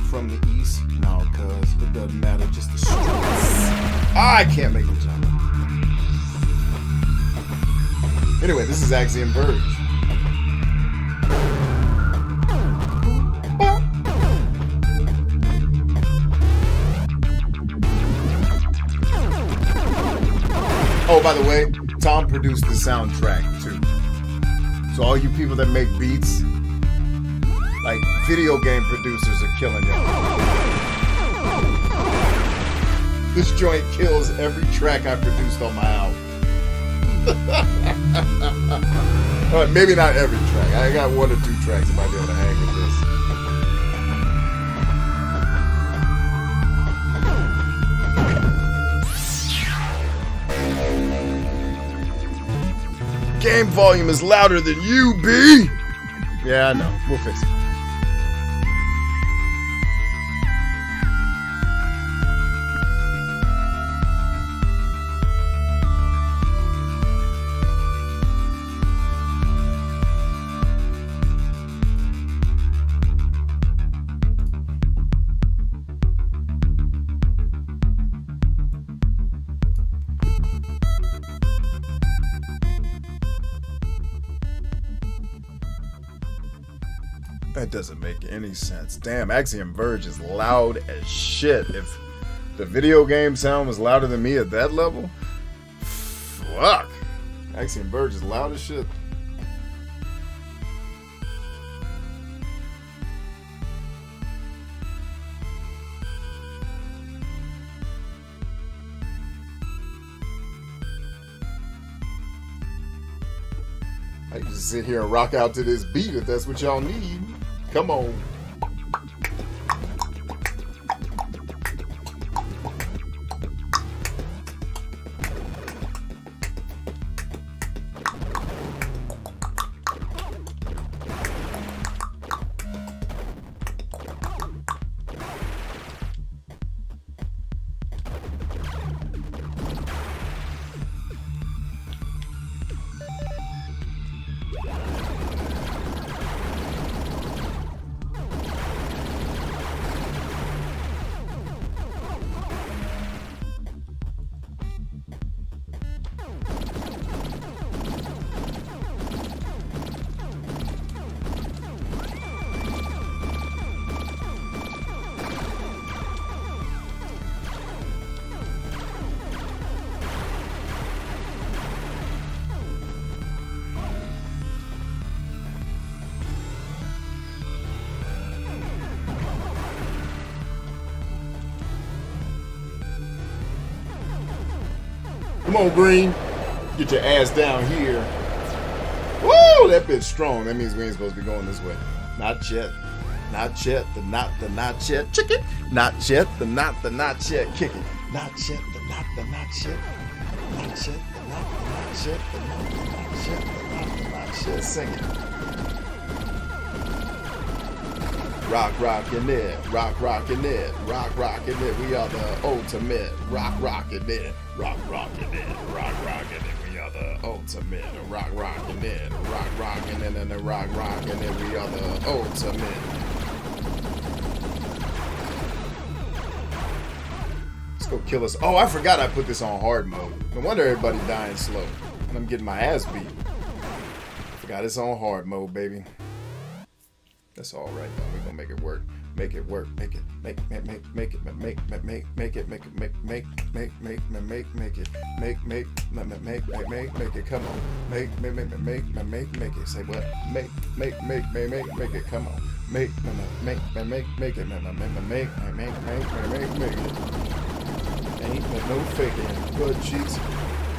From the east, no, cuz it doesn't matter, just the streets. I can't make the jump. Anyway, this is Axiom Verge. Oh, by the way, Tom produced the soundtrack too. So all you people that make beats, like, video game producers are killing y'all. This joint kills every track I produced on my album. Alright, maybe not every track. I got 1 or 2 tracks I might be able to hang with this. Game volume is louder than you, B! Yeah, I know. We'll fix it. That doesn't make any sense. Damn, Axiom Verge is loud as shit. If the video game sound was louder than me at that level, fuck. Axiom Verge is loud as shit. I can just sit here and rock out to this beat if that's what y'all need. Come on. Come on, Green. Get your ass down here. Woo! That bit's strong. That means we ain't supposed to be going this way. Not yet. Not yet. The not yet. Chicken. Not yet. The not yet. Kick it. Not yet. The not yet. Not yet. The not yet. The not yet. The not yet. Sing it. Rock, rockin' it. Rock, rockin' it. Rock, rockin' it. We are the ultimate. Rock, rockin' it. Rock, rockin' it. Rock, rockin' it. We are the ultimate. Rock, rockin' it. Rock, rockin' it. And the rock, rockin' it. We are the ultimate. Let's go kill us. Oh, I forgot I put this on hard mode. No wonder everybody dying slow. And I'm getting my ass beat. I forgot it's on hard mode, baby. That's all right though. We're gonna make it work. Make it work. Make it. Make it. Make it. Make it. Make it. Make it. Make it. Come on. Make it. Say what? Make it. Come on. Make it. Make it. Ain't no faking. Butt cheeks.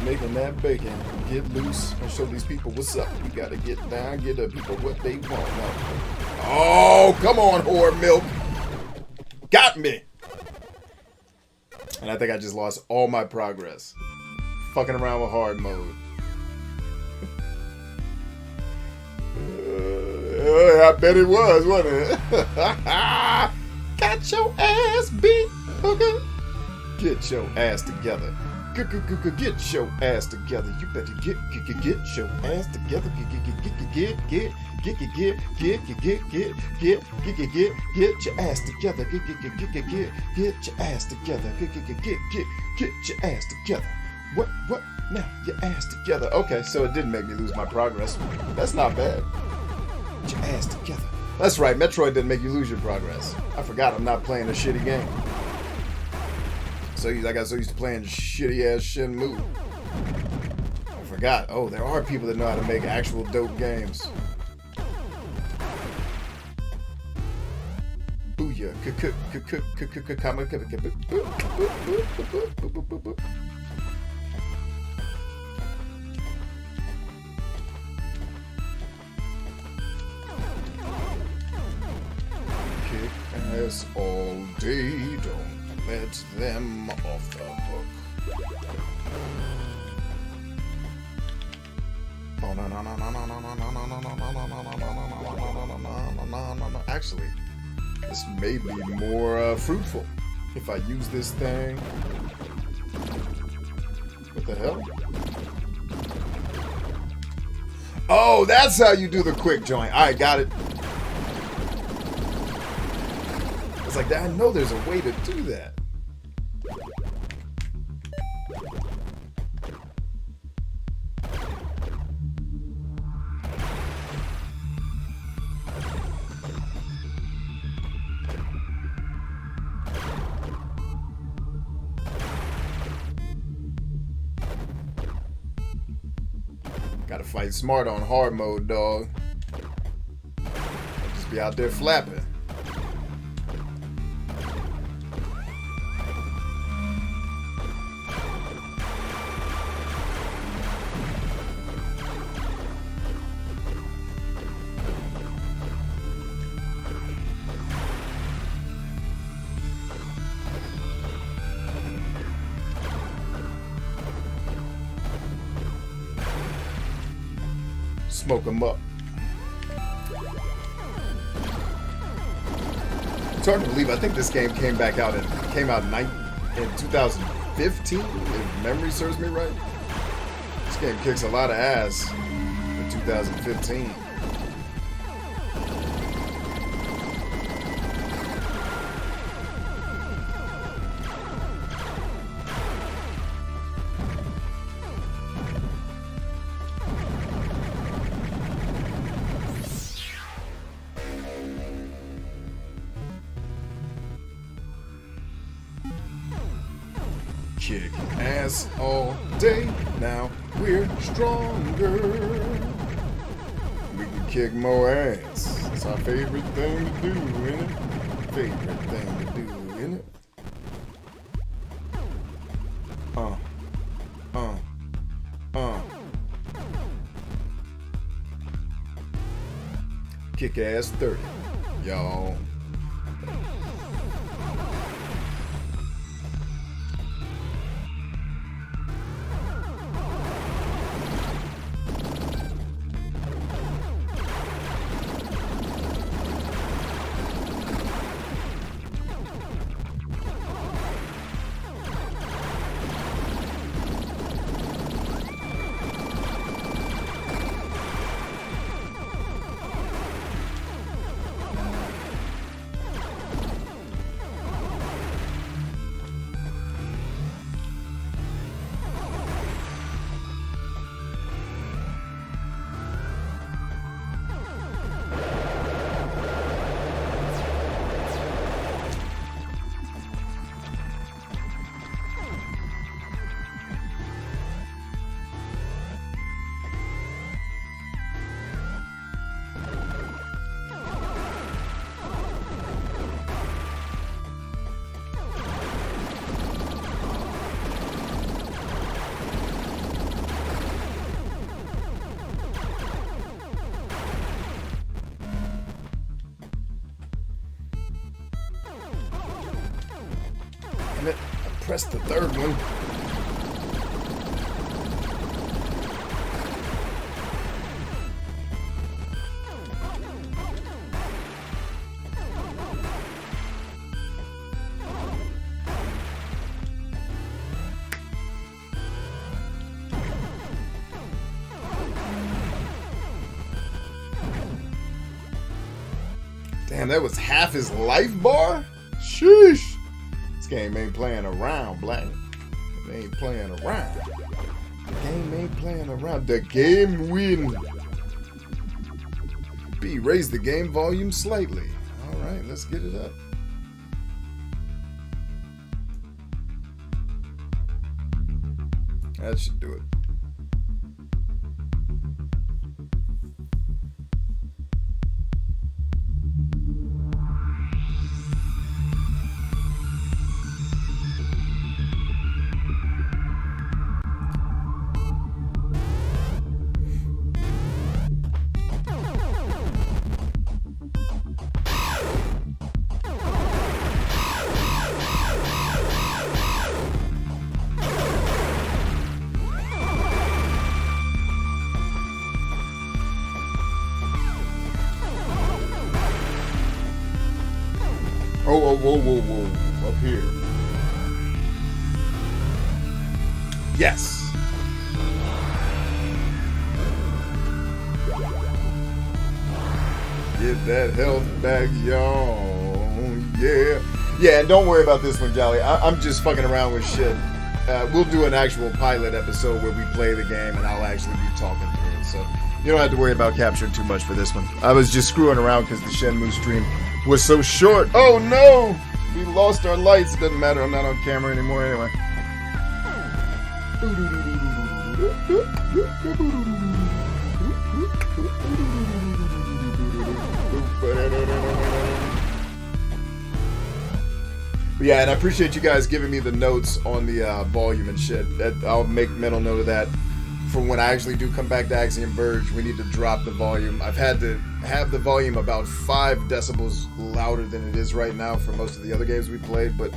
Making that bacon. Get loose and show these people what's up. We gotta get down, get the people what they want. No. Oh, come on, whore milk. Got me. And I think I just lost all my progress. Fucking around with hard mode. I bet it was, wasn't it? Got your ass beat. Okay. Get your ass together. Get your ass together. You better get your ass together. Get your ass together. Get your ass together. Get your ass together. What? Now your ass together. Okay, so it didn't make me lose my progress. That's not bad. Get your ass together. That's right. Metroid didn't make you lose your progress. I forgot. I'm not playing a shitty game. I got so used to playing shitty ass Shenmue. I forgot. Oh, there are people that know how to make actual dope games. Booyah. Kick ass all day. Don't let them off the hook. Actually, this may be more fruitful if I use this thing. What the hell? Oh, that's how you do the quick joint. All right, got it. It's like, I know there's a way to do that. Gotta fight smart on hard mode, dog. Just be out there flapping. smoke them up. It's hard to believe. I think this game came out in 2015, if memory serves me right. This game kicks a lot of ass in 2015. Kick ass all day, now we're stronger. We can kick more ass. It's our favorite thing to do, innit? Favorite thing to do, innit? Kick ass 30, y'all. I pressed the third one. Damn, that was half his life bar? Sheesh. This game ain't playing around, Black. It ain't playing around. The game ain't playing around. The game win. B, raise the game volume slightly. Alright, let's get it up. That should do it. Whoa. Up here. Yes. Get that health back, y'all. Yeah. Yeah, and don't worry about this one, Jolly. I'm just fucking around with shit. We'll do an actual pilot episode where we play the game and I'll actually be talking through it. So you don't have to worry about capturing too much for this one. I was just screwing around because the Shenmue stream was so short. Oh no! We lost our lights. It doesn't matter. I'm not on camera anymore anyway. But yeah, and I appreciate you guys giving me the notes on the volume and shit. I'll make mental note of that. For when I actually do come back to Axiom Verge, we need to drop the volume. I've had to have the volume about 5 decibels louder than it is right now for most of the other games we played, but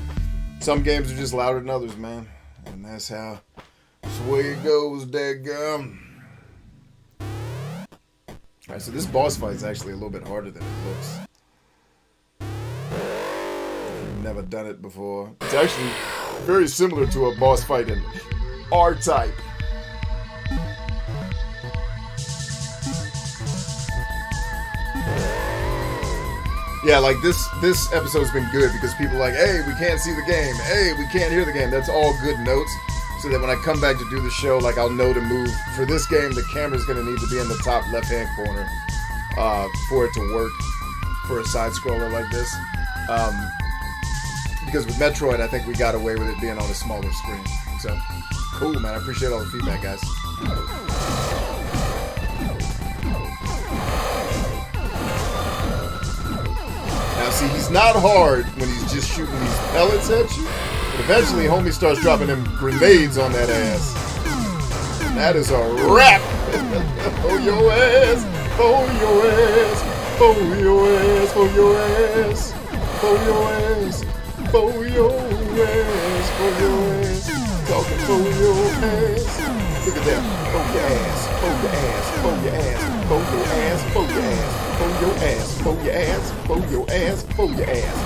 some games are just louder than others, man. And that's the way it goes, daggum. Alright, so this boss fight is actually a little bit harder than it looks. I've never done it before. It's actually very similar to a boss fight in R-Type. Yeah, like this episode's been good because people are like, hey, we can't see the game. Hey, we can't hear the game. That's all good notes. So that when I come back to do the show, like I'll know to move. For this game, the camera's going to need to be in the top left-hand corner for it to work for a side-scroller like this. Because with Metroid, I think we got away with it being on a smaller screen. So, cool, man. I appreciate all the feedback, guys. Now, see, he's not hard when he's just shooting these pellets at you. But eventually, homie starts dropping them grenades on that ass. And that is a wrap. Oh, your ass. Oh, your ass. Oh, your ass. Oh, your ass. Oh, your ass. For your ass, for your ass, talking for your ass. Look at that. For your ass, for your ass, for your ass, for your ass, for your ass, for your ass, for your ass, for your ass, for your ass,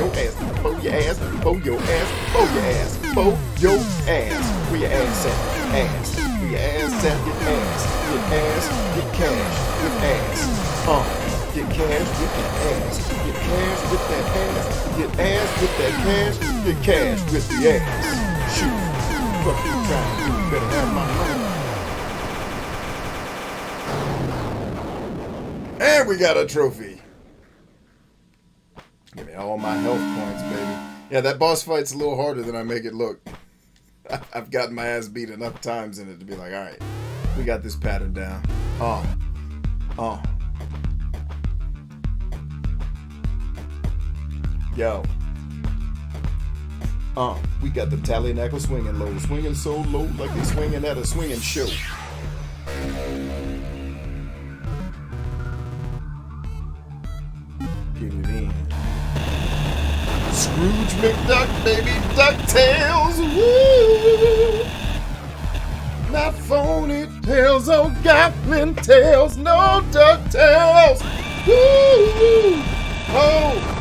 for your ass, for your ass, for your ass, for your ass, for your ass, where your ass at? Ass, where your ass at? Get ass, get cash, with ass. Get cash with that ass. Get cash with that ass. Get ass with that cash. Get cash with the ass. Shoot. What you trying to do? Better have my money. And we got a trophy. Give me all my health points, baby. Yeah, that boss fight's a little harder than I make it look. I've gotten my ass beat enough times in it to be like, alright, we got this pattern down. Yo. We got the Tabernacle swinging low. Swinging so low like they swinging at a swinging show. Get it in. Scrooge McDuck, baby, DuckTales. Woo! Not phony tales, oh goblin tales, no DuckTales. Woo! Oh!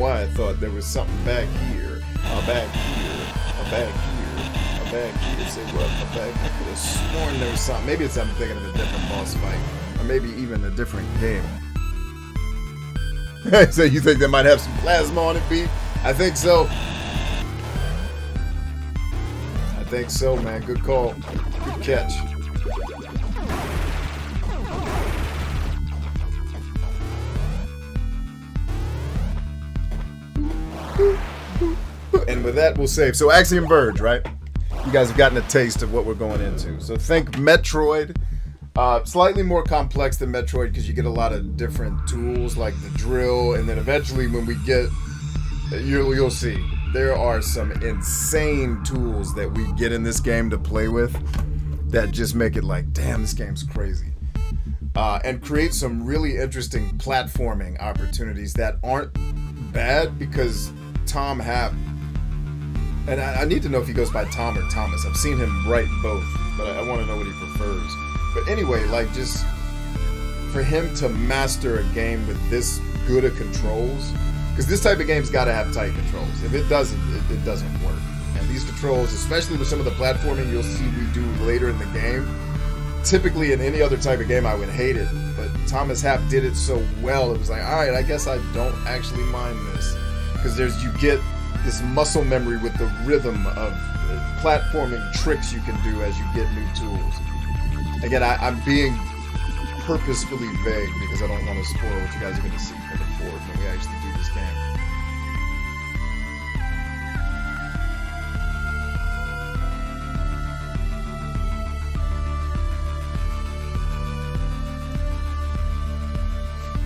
I thought there was something back here, back here, back here, back here. Say what? Back. I could have sworn there was something. Maybe it's I'm thinking of a different boss fight, or maybe even a different game. So you think they might have some plasma on it, B? I think so. I think so, man. Good call. Good catch. And with that, we'll save. So Axiom Verge, right? You guys have gotten a taste of what we're going into. So think Metroid. Slightly more complex than Metroid because you get a lot of different tools like the drill. And then eventually when we get... You'll see. There are some insane tools that we get in this game to play with that just make it like, damn, this game's crazy. And create some really interesting platforming opportunities that aren't bad because Tom Happ, and I need to know if he goes by Tom or Thomas. I've seen him write both, but I want to know what he prefers. But anyway, like just for him to master a game with this good of controls, because this type of game's got to have tight controls. If it doesn't, it doesn't work. man. These controls, especially with some of the platforming you'll see we do later in the game, typically in any other type of game I would hate it, but Thomas Happ did it so well, it was like, alright, I guess I don't actually mind this. Because you get this muscle memory with the rhythm of platforming tricks you can do as you get new tools. Again, I'm being purposefully vague because I don't want to spoil what you guys are going to see for the board when we actually do this game.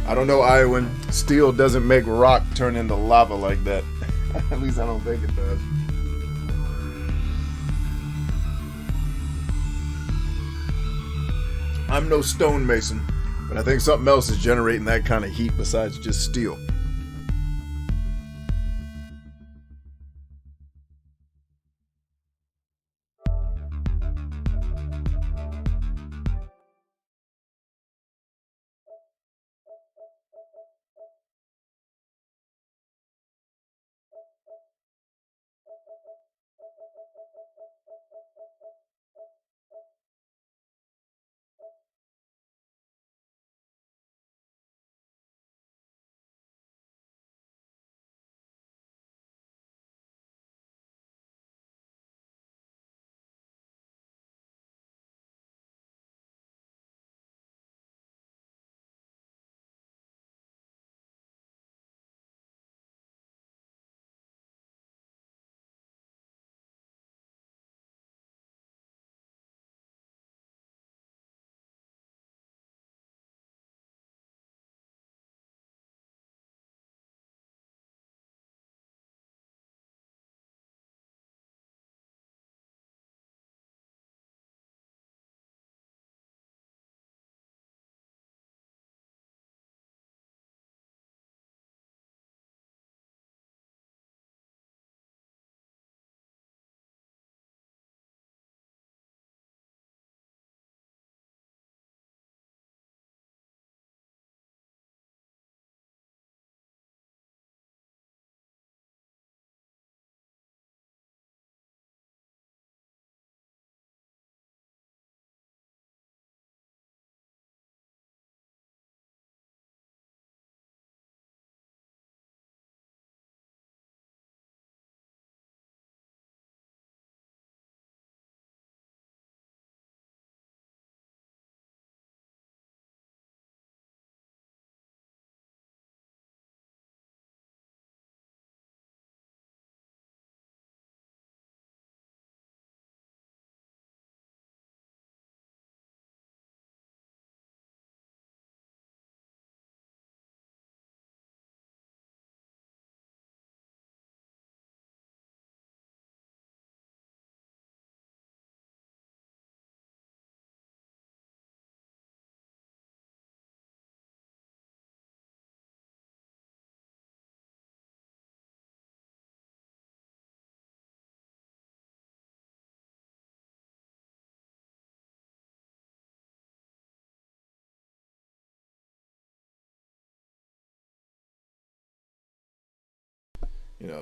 I don't know, Iowan. Steel doesn't make rock turn into lava like that. At least I don't think it does. I'm no stonemason, but I think something else is generating that kind of heat besides just steel.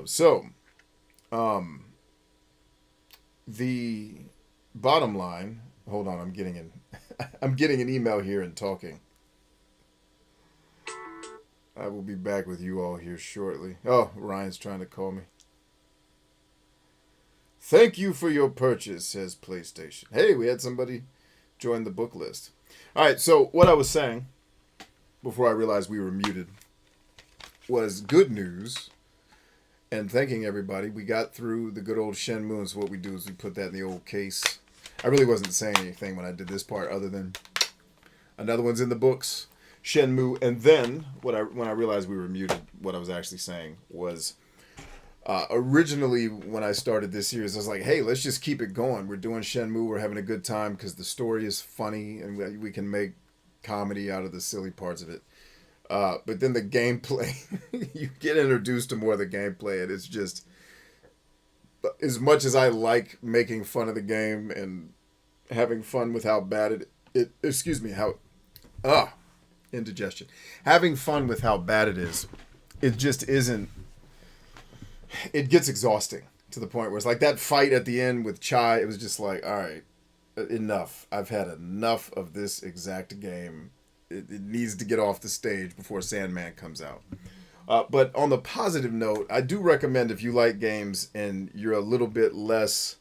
So the bottom line, hold on, I'm getting an email here and talking. I will be back with you all here shortly. Oh, Ryan's trying to call me. Thank you for your purchase, says PlayStation. Hey, we had somebody join the book list. All right, so what I was saying before I realized we were muted was good news. And thanking everybody. We got through the good old Shenmue, and so what we do is we put that in the old case. I really wasn't saying anything when I did this part other than another one's in the books, Shenmue, and then when I realized we were muted, what I was actually saying was originally when I started this series, I was like, hey, let's just keep it going. We're doing Shenmue, we're having a good time because the story is funny and we can make comedy out of the silly parts of it. But then the gameplay, you get introduced to more of the gameplay, and it's just, as much as I like making fun of the game and having fun with how bad indigestion. Having fun with how bad it is, it just isn't, it gets exhausting to the point where it's like that fight at the end with Chai. It was just like, all right, enough. I've had enough of this exact game. It needs to get off the stage before Sandman comes out. But on the positive note, I do recommend if you like games and you're a little bit less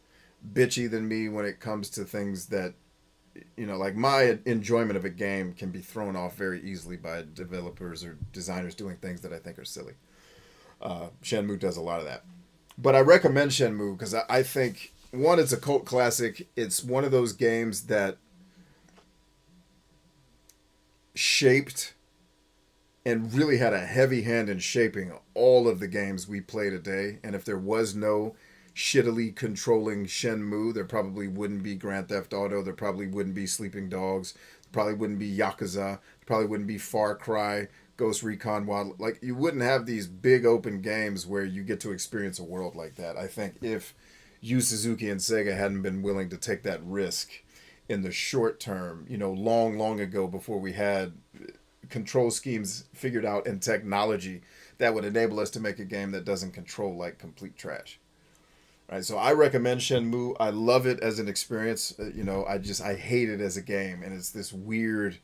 bitchy than me when it comes to things that, you know, like my enjoyment of a game can be thrown off very easily by developers or designers doing things that I think are silly. Shenmue does a lot of that. But I recommend Shenmue because I think, one, it's a cult classic. It's one of those games that shaped and really had a heavy hand in shaping all of the games we play today. And if there was no shittily controlling Shenmue, there probably wouldn't be Grand Theft Auto. There probably wouldn't be Sleeping Dogs. There probably wouldn't be Yakuza. There probably wouldn't be Far Cry, Ghost Recon Wildlands. Like, you wouldn't have these big open games where you get to experience a world like that. I think if Yu Suzuki and Sega hadn't been willing to take that risk in the short term, you know, long ago, before we had control schemes figured out and technology that would enable us to make a game that doesn't control like complete trash. All right, so I recommend Shenmue. I love it as an experience. You know, I hate it as a game, and it's this weird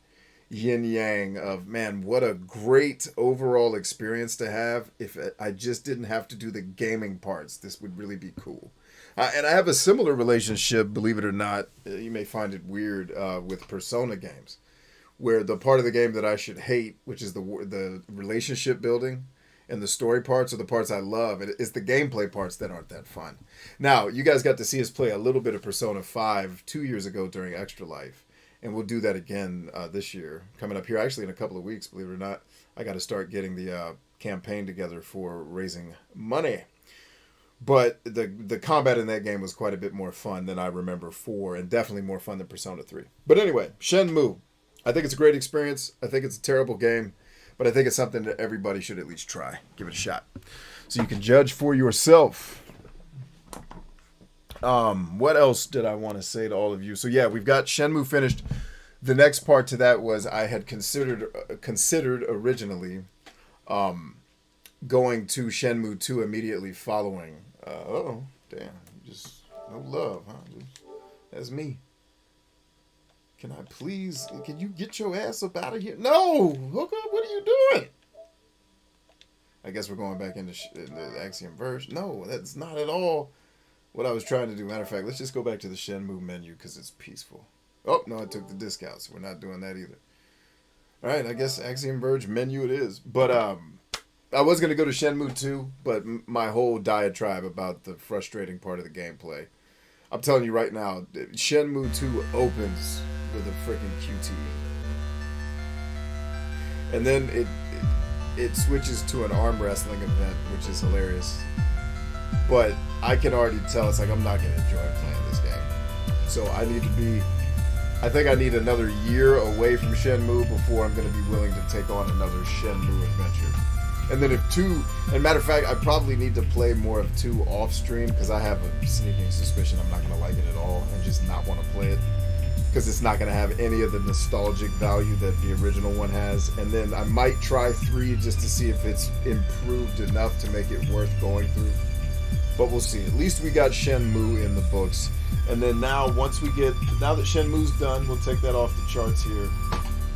yin yang of, man, what a great overall experience to have. If I just didn't have to do the gaming parts, this would really be cool. And I have a similar relationship, believe it or not. You may find it weird, with Persona games, where the part of the game that I should hate, which is the relationship building and the story parts, are the parts I love. It's the gameplay parts that aren't that fun. Now, you guys got to see us play a little bit of Persona 5 2 years ago during Extra Life, and we'll do that again this year, coming up here, actually in a couple of weeks, believe it or not. I got to start getting the campaign together for raising money. But the combat in that game was quite a bit more fun than I remember 4, and definitely more fun than Persona 3. But anyway, Shenmue. I think it's a great experience. I think it's a terrible game, but I think it's something that everybody should at least try. Give it a shot, so you can judge for yourself. What else did I want to say to all of you? So yeah, we've got Shenmue finished. The next part to that was I had considered originally going to Shenmue 2 immediately following. Damn, just no love, huh? That's me. Can you get your ass up out of here? No! Hook up, what are you doing? I guess we're going back into the Axiom Verge. No, that's not at all what I was trying to do. Matter of fact, let's just go back to the Shenmue menu because it's peaceful. Oh, no, I took the discount, so we're not doing that either. All right, I guess Axiom Verge menu it is. But I was going to go to Shenmue 2, but my whole diatribe about the frustrating part of the gameplay. I'm telling you right now, Shenmue 2 opens with a freaking QT. And then it switches to an arm wrestling event, which is hilarious. But I can already tell it's like I'm not going to enjoy playing this game. So I think I need another year away from Shenmue before I'm going to be willing to take on another Shenmue adventure. And then and matter of fact, I probably need to play more of 2 off stream because I have a sneaking suspicion I'm not going to like it at all and just not want to play it because it's not going to have any of the nostalgic value that the original one has. And then I might try 3 just to see if it's improved enough to make it worth going through. But we'll see. At least we got Shenmue in the books. And then now that Shenmue's done, we'll take that off the charts here.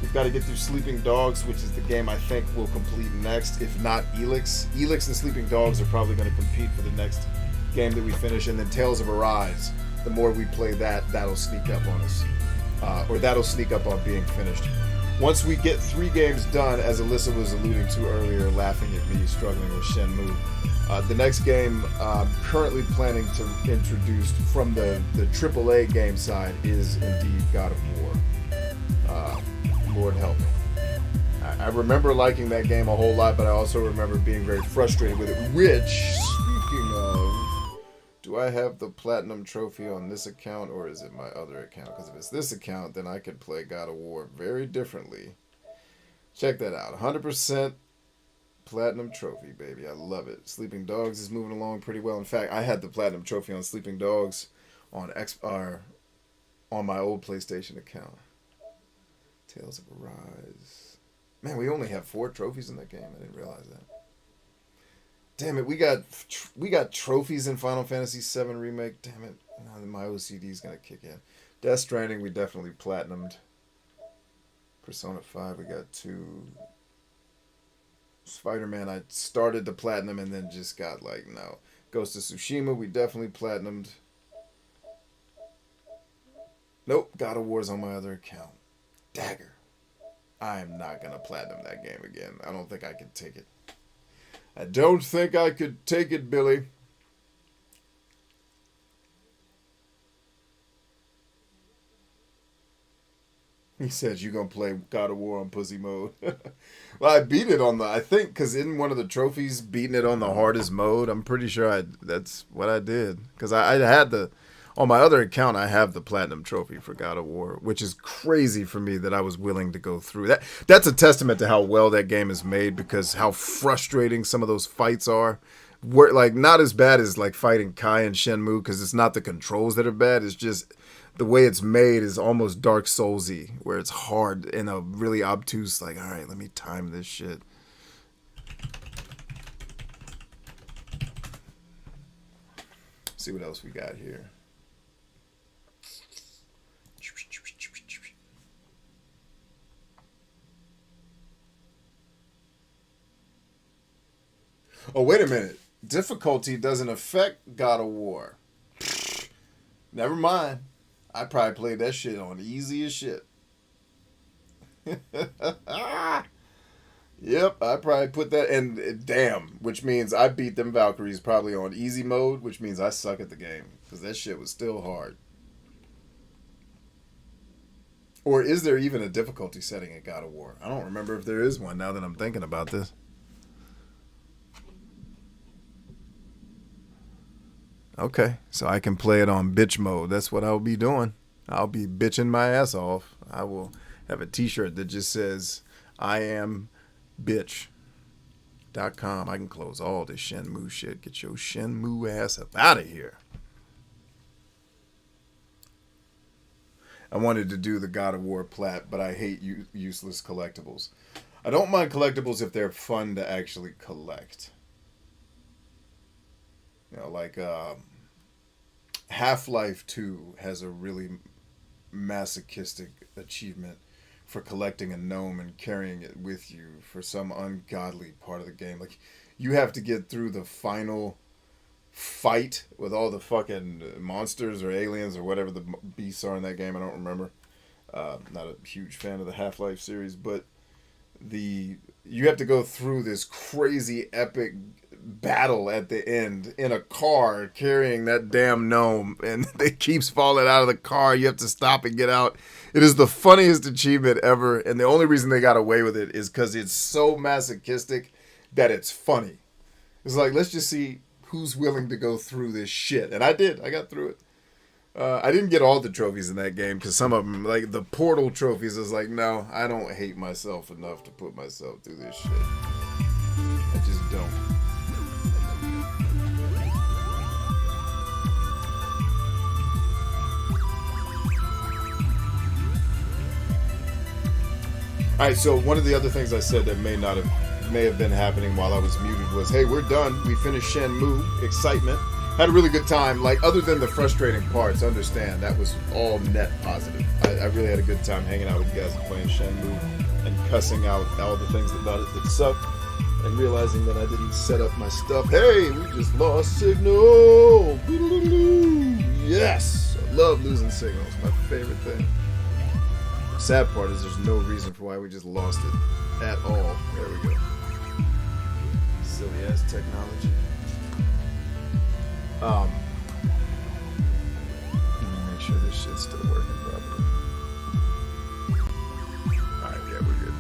We've got to get through Sleeping Dogs, which is the game I think we'll complete next, if not Elix. Elix and Sleeping Dogs are probably going to compete for the next game that we finish. And then Tales of Arise. The more we play that, that'll sneak up on us. Or that'll sneak up on being finished. Once we get 3 games done, as Alyssa was alluding to earlier, laughing at me struggling with Shenmue, the next game I'm currently planning to introduce from the AAA game side is indeed God of War. Lord help me. I remember liking that game a whole lot, but I also remember being very frustrated with it, which, speaking of, do I have the Platinum Trophy on this account, or is it my other account? Because if it's this account, then I could play God of War very differently. Check that out. 100% Platinum Trophy, baby. I love it. Sleeping Dogs is moving along pretty well. In fact, I had the Platinum Trophy on Sleeping Dogs on my old PlayStation account. Tales of Arise. Man, we only have 4 trophies in that game. I didn't realize that. Damn it, we got trophies in Final Fantasy VII Remake. Damn it, now my OCD is gonna kick in. Death Stranding, we definitely platinumed. Persona 5, we got 2. Spider-Man, I started the platinum and then just got like, no. Ghost of Tsushima, we definitely platinumed. Nope, God of War's on my other account. Dagger. I am not going to platinum that game again. I don't think I can take it. I don't think I could take it, Billy. He says you're going to play God of War on pussy mode. Well, I beat it on the, I think, because in one of the trophies, beating it on the hardest mode, I'm pretty sure that's what I did. Because I had on my other account, I have the platinum trophy for God of War, which is crazy for me that I was willing to go through that. That's a testament to how well that game is made, because how frustrating some of those fights are. Like, not as bad as like fighting Kai and Shenmue, because it's not the controls that are bad, it's just the way it's made is almost Dark Souls-y, where it's hard in a really obtuse, like, all right, let me time this shit. See what else we got here. Oh, wait a minute. Difficulty doesn't affect God of War. Never mind. I probably played that shit on easy as shit. Yep, I probably put that, and damn, which means I beat them Valkyries probably on easy mode, which means I suck at the game, because that shit was still hard. Or is there even a difficulty setting at God of War? I don't remember if there is one now that I'm thinking about this. Okay, so I can play it on bitch mode. That's what I'll be doing. I'll be bitching my ass off. I will have a t-shirt that just says, I am bitch.com. I can close all this Shenmue shit. Get your Shenmue ass up out of here. I wanted to do the God of War plat, but I hate useless collectibles. I don't mind collectibles if they're fun to actually collect. You know, like Half-Life 2 has a really masochistic achievement for collecting a gnome and carrying it with you for some ungodly part of the game. Like, you have to get through the final fight with all the fucking monsters or aliens or whatever the beasts are in that game. I don't remember. Not a huge fan of the Half-Life series, but you have to go through this crazy epic battle at the end in a car carrying that damn gnome, and it keeps falling out of the car. You have to stop and get out. It is the funniest achievement ever, and the only reason they got away with it is because it's so masochistic that it's funny. It's like, let's just see who's willing to go through this shit. And I did. I got through it. I didn't get all the trophies in that game, because some of them, like the Portal trophies, is like, no, I don't hate myself enough to put myself through this shit. I just don't. Alright, so one of the other things I said that may have been happening while I was muted was, hey, we're done. We finished Shenmue. Excitement. Had a really good time. Like, other than the frustrating parts, understand, that was all net positive. I really had a good time hanging out with you guys and playing Shenmue and cussing out all the things about it that sucked and realizing that I didn't set up my stuff. Hey, we just lost signal. Yes. I love losing signals. My favorite thing. The sad part is there's no reason for why we just lost it at all. There we go. Silly ass technology. Let me make sure this shit's still working properly. Alright, yeah, we're good.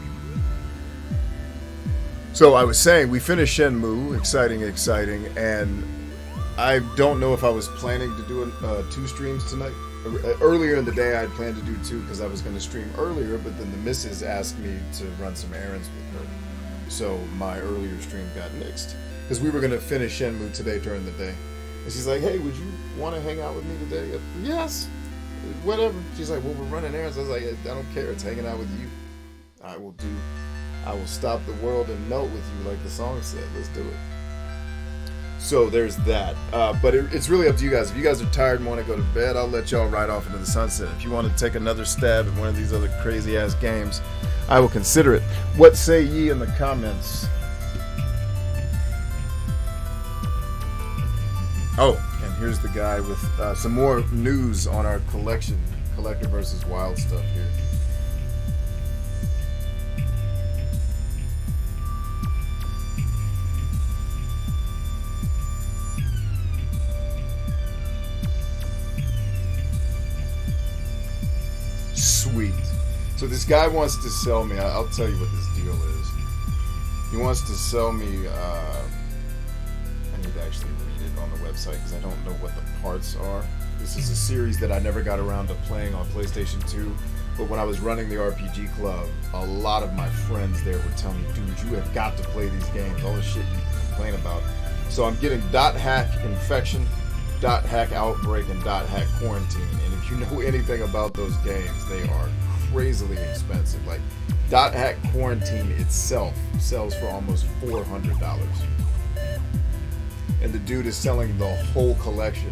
So I was saying, we finished Shenmue, exciting, and I don't know if I was planning to do 2 streams tonight. Earlier in the day, I had planned to do 2 because I was going to stream earlier, but then the missus asked me to run some errands with her. So my earlier stream got nixed. Because we were going to finish Shenmue today during the day. And she's like, hey, would you want to hang out with me today? Yes. Whatever. She's like, well, we're running errands. I was like, I don't care. It's hanging out with you. I will stop the world and melt with you like the song said. Let's do it. So there's that. But it's really up to you guys. If you guys are tired and want to go to bed, I'll let y'all ride off into the sunset. If you want to take another stab at one of these other crazy ass games, I will consider it. What say ye in the comments? Oh, and here's the guy with some more news on our collection, collector versus wild stuff here. Sweet. So this guy wants to sell me, I'll tell you what this deal is. He wants to sell me, I need to actually read it on the website because I don't know what the parts are. This is a series that I never got around to playing on PlayStation 2, but when I was running the RPG club, a lot of my friends there were telling me, dude, you have got to play these games, all the shit you complain about. So I'm getting .hack infection, .hack outbreak, and .hack quarantine. And if you know anything about those games, they are crazily expensive. Like .hack quarantine itself sells for almost $400. And the dude is selling the whole collection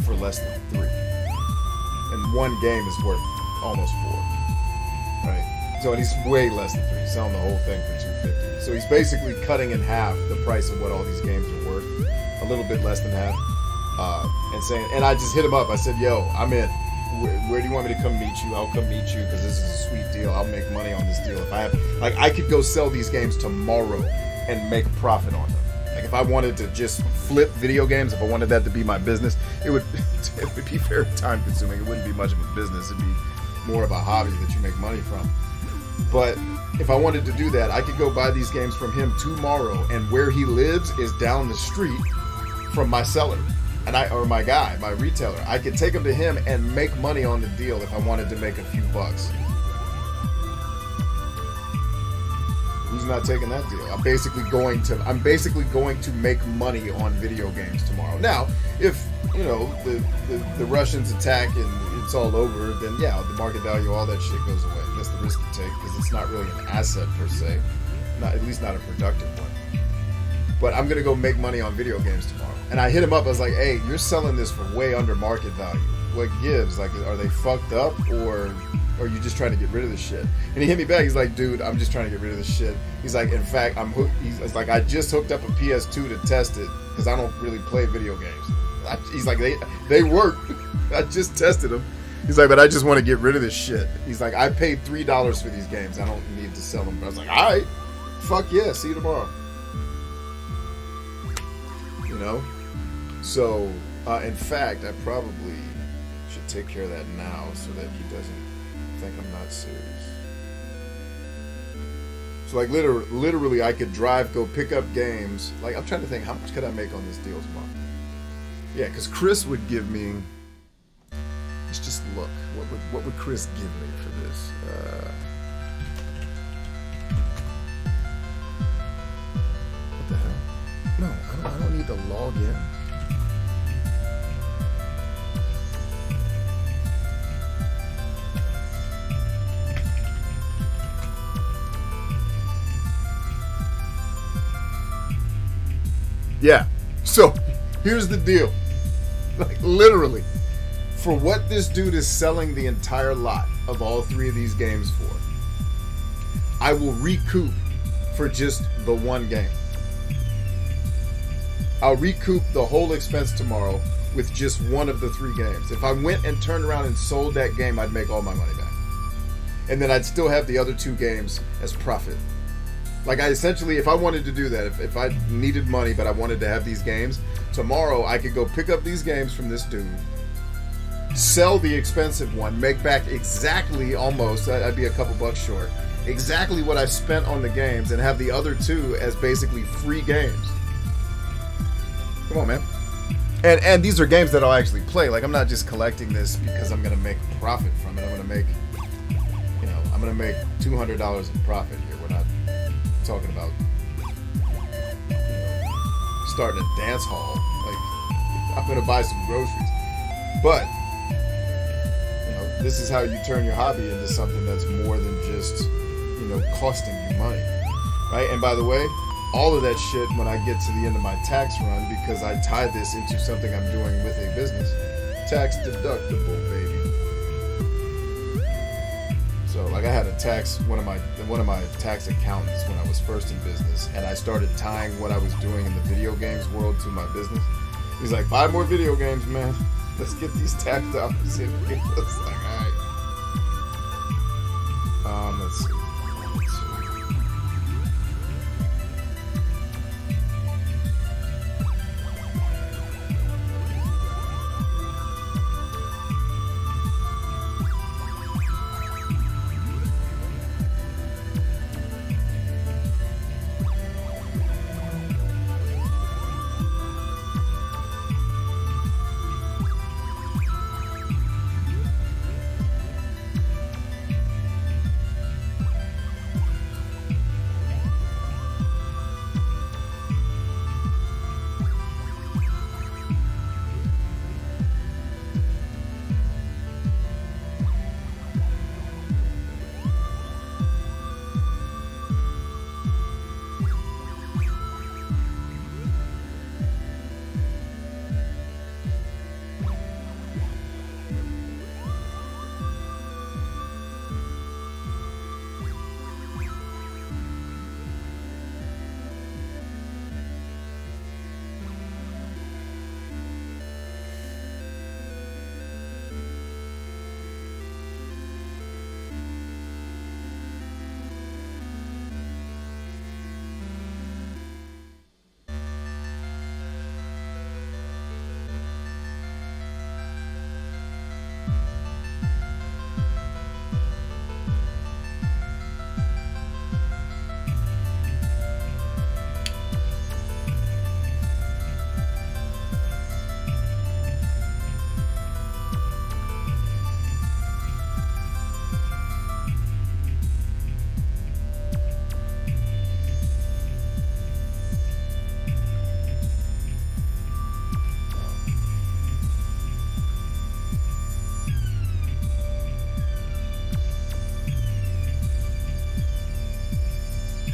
for less than $3. And one game is worth almost $4. Right? So he's way less than $3. He's selling the whole thing for $250. So he's basically cutting in half the price of what all these games are worth. A little bit less than half. And saying, and I just hit him up. I said, yo, I'm in. Where do you want me to come meet you? I'll come meet you because this is a sweet deal. I'll make money on this deal. If I have, like, I could go sell these games tomorrow and make a profit on them. Like, if I wanted to just flip video games, if I wanted that to be my business, it would be very time consuming. It wouldn't be much of a business. It'd be more of a hobby that you make money from. But if I wanted to do that, I could go buy these games from him tomorrow, and where he lives is down the street from my seller. Or my guy, my retailer. I could take them to him and make money on the deal if I wanted to make a few bucks. Who's not taking that deal? I'm basically going to make money on video games tomorrow. Now, if you know the Russians attack and it's all over, then yeah, the market value, all that shit goes away. That's the risk you take because it's not really an asset per se, at least not a productive one. But I'm gonna go make money on video games tomorrow. And I hit him up. I was like, "Hey, you're selling this for way under market value. What gives? Like, are they fucked up, or are you just trying to get rid of this shit?" And he hit me back. He's like, "Dude, I'm just trying to get rid of this shit." He's like, "In fact, I'm hooked." He's like, "I just hooked up a PS2 to test it because I don't really play video games." He's like, "They work." I just tested them. He's like, "But I just want to get rid of this shit." He's like, "I paid $3 for these games. I don't need to sell them." But I was like, "All right, fuck yeah, see you tomorrow." You know? So, in fact, I probably should take care of that now so that he doesn't think I'm not serious. So, like, literally, I could drive, go pick up games. Like, I'm trying to think, how much could I make on this deal tomorrow? Yeah, because Chris would give me... Let's just look. What would Chris give me for this? What the hell? No, I don't need to log in. Yeah, so here's the deal. Like, literally, for what this dude is selling the entire lot of all three of these games for, I will recoup for just the one game. I'll recoup the whole expense tomorrow with just one of the three games. If I went and turned around and sold that game, I'd make all my money back. And then I'd still have the other two games as profit. Like, I essentially, if I wanted to do that, if I needed money but I wanted to have these games, tomorrow I could go pick up these games from this dude, sell the expensive one, make back exactly, almost, I'd be a couple bucks short, exactly what I spent on the games, and have the other two as basically free games. Come on, man. And these are games that I'll actually play. Like, I'm not just collecting this because I'm going to make a profit from it. I'm going to make, I'm going to make $200 in profit here. We're not talking about starting a dance hall. Like, I'm gonna buy some groceries, but this is how you turn your hobby into something that's more than just costing you money, right? And by the way, all of that shit when I get to the end of my tax run, because I tie this into something I'm doing with a business. Tax deductible, baby. So like I had a tax, one of my tax accountants when I was first in business, and I started tying what I was doing in the video games world to my business. He's like, buy more video games, man. Let's get these tax dollars in. It's like, all right. Let's see.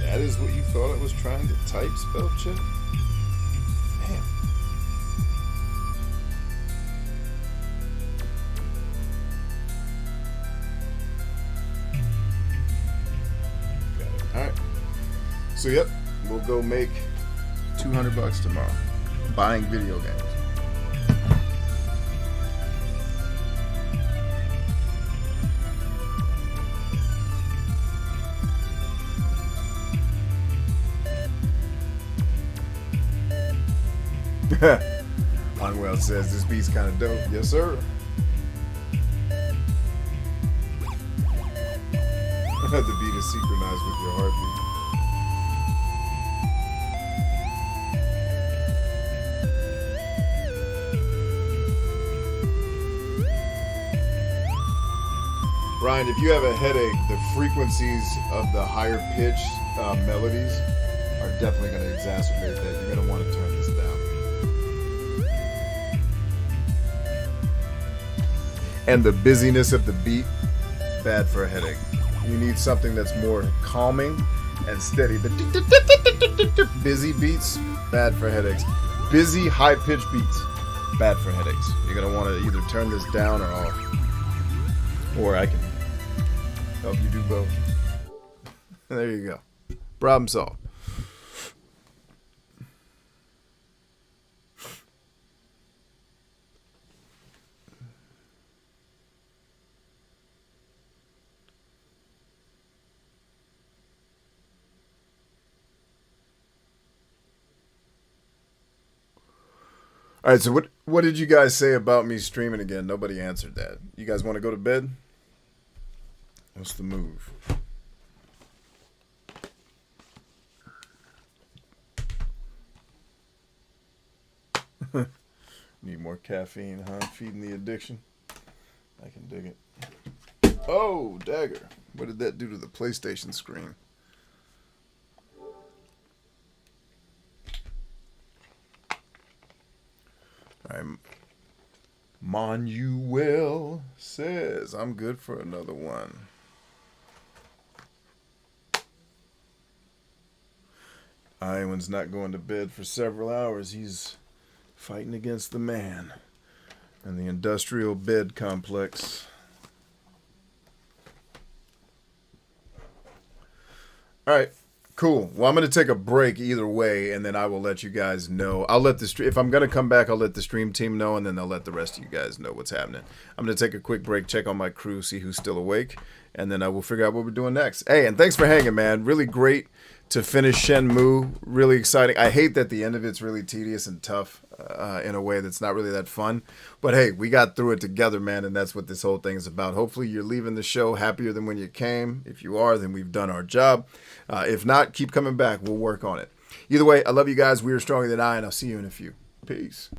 That is what you thought I was trying to type, spell check? Damn. Got it. Alright. So yep, we'll go make $200 tomorrow. Buying video games. Unwell says this beat's kind of dope. Yes, sir. The beat is synchronized with your heartbeat. Bryant, if you have a headache, the frequencies of the higher pitched melodies are definitely going to exacerbate that. You're going to want to turn this down. And the busyness of the beat, bad for a headache. You need something that's more calming and steady. The busy beats, bad for headaches. Busy, high-pitched beats, bad for headaches. You're going to want to either turn this down or off. Or I can help you do both. There you go. Problem solved. All right, so what did you guys say about me streaming again? Nobody answered that. You guys want to go to bed? What's the move? Need more caffeine, huh? Feeding the addiction. I can dig it. Oh, dagger. What did that do to the PlayStation screen? Manuel says, I'm good for another one. Iowan's not going to bed for several hours. He's fighting against the man and the industrial bed complex. All right, cool. Well, I'm going to take a break either way, and then I will let you guys know. I'll let the if I'm going to come back, I'll let the stream team know, and then I'll let the rest of you guys know what's happening. I'm going to take a quick break, check on my crew, see who's still awake, and then I will figure out what we're doing next. Hey, and thanks for hanging, man. Really great to finish Shenmue. Really exciting. I hate that the end of it's really tedious and tough in a way that's not really that fun. But hey, we got through it together, man, and that's what this whole thing is about. Hopefully you're leaving the show happier than when you came. If you are, then we've done our job. If not, keep coming back. We'll work on it. Either way, I love you guys. We are stronger than I, and I'll see you in a few. Peace.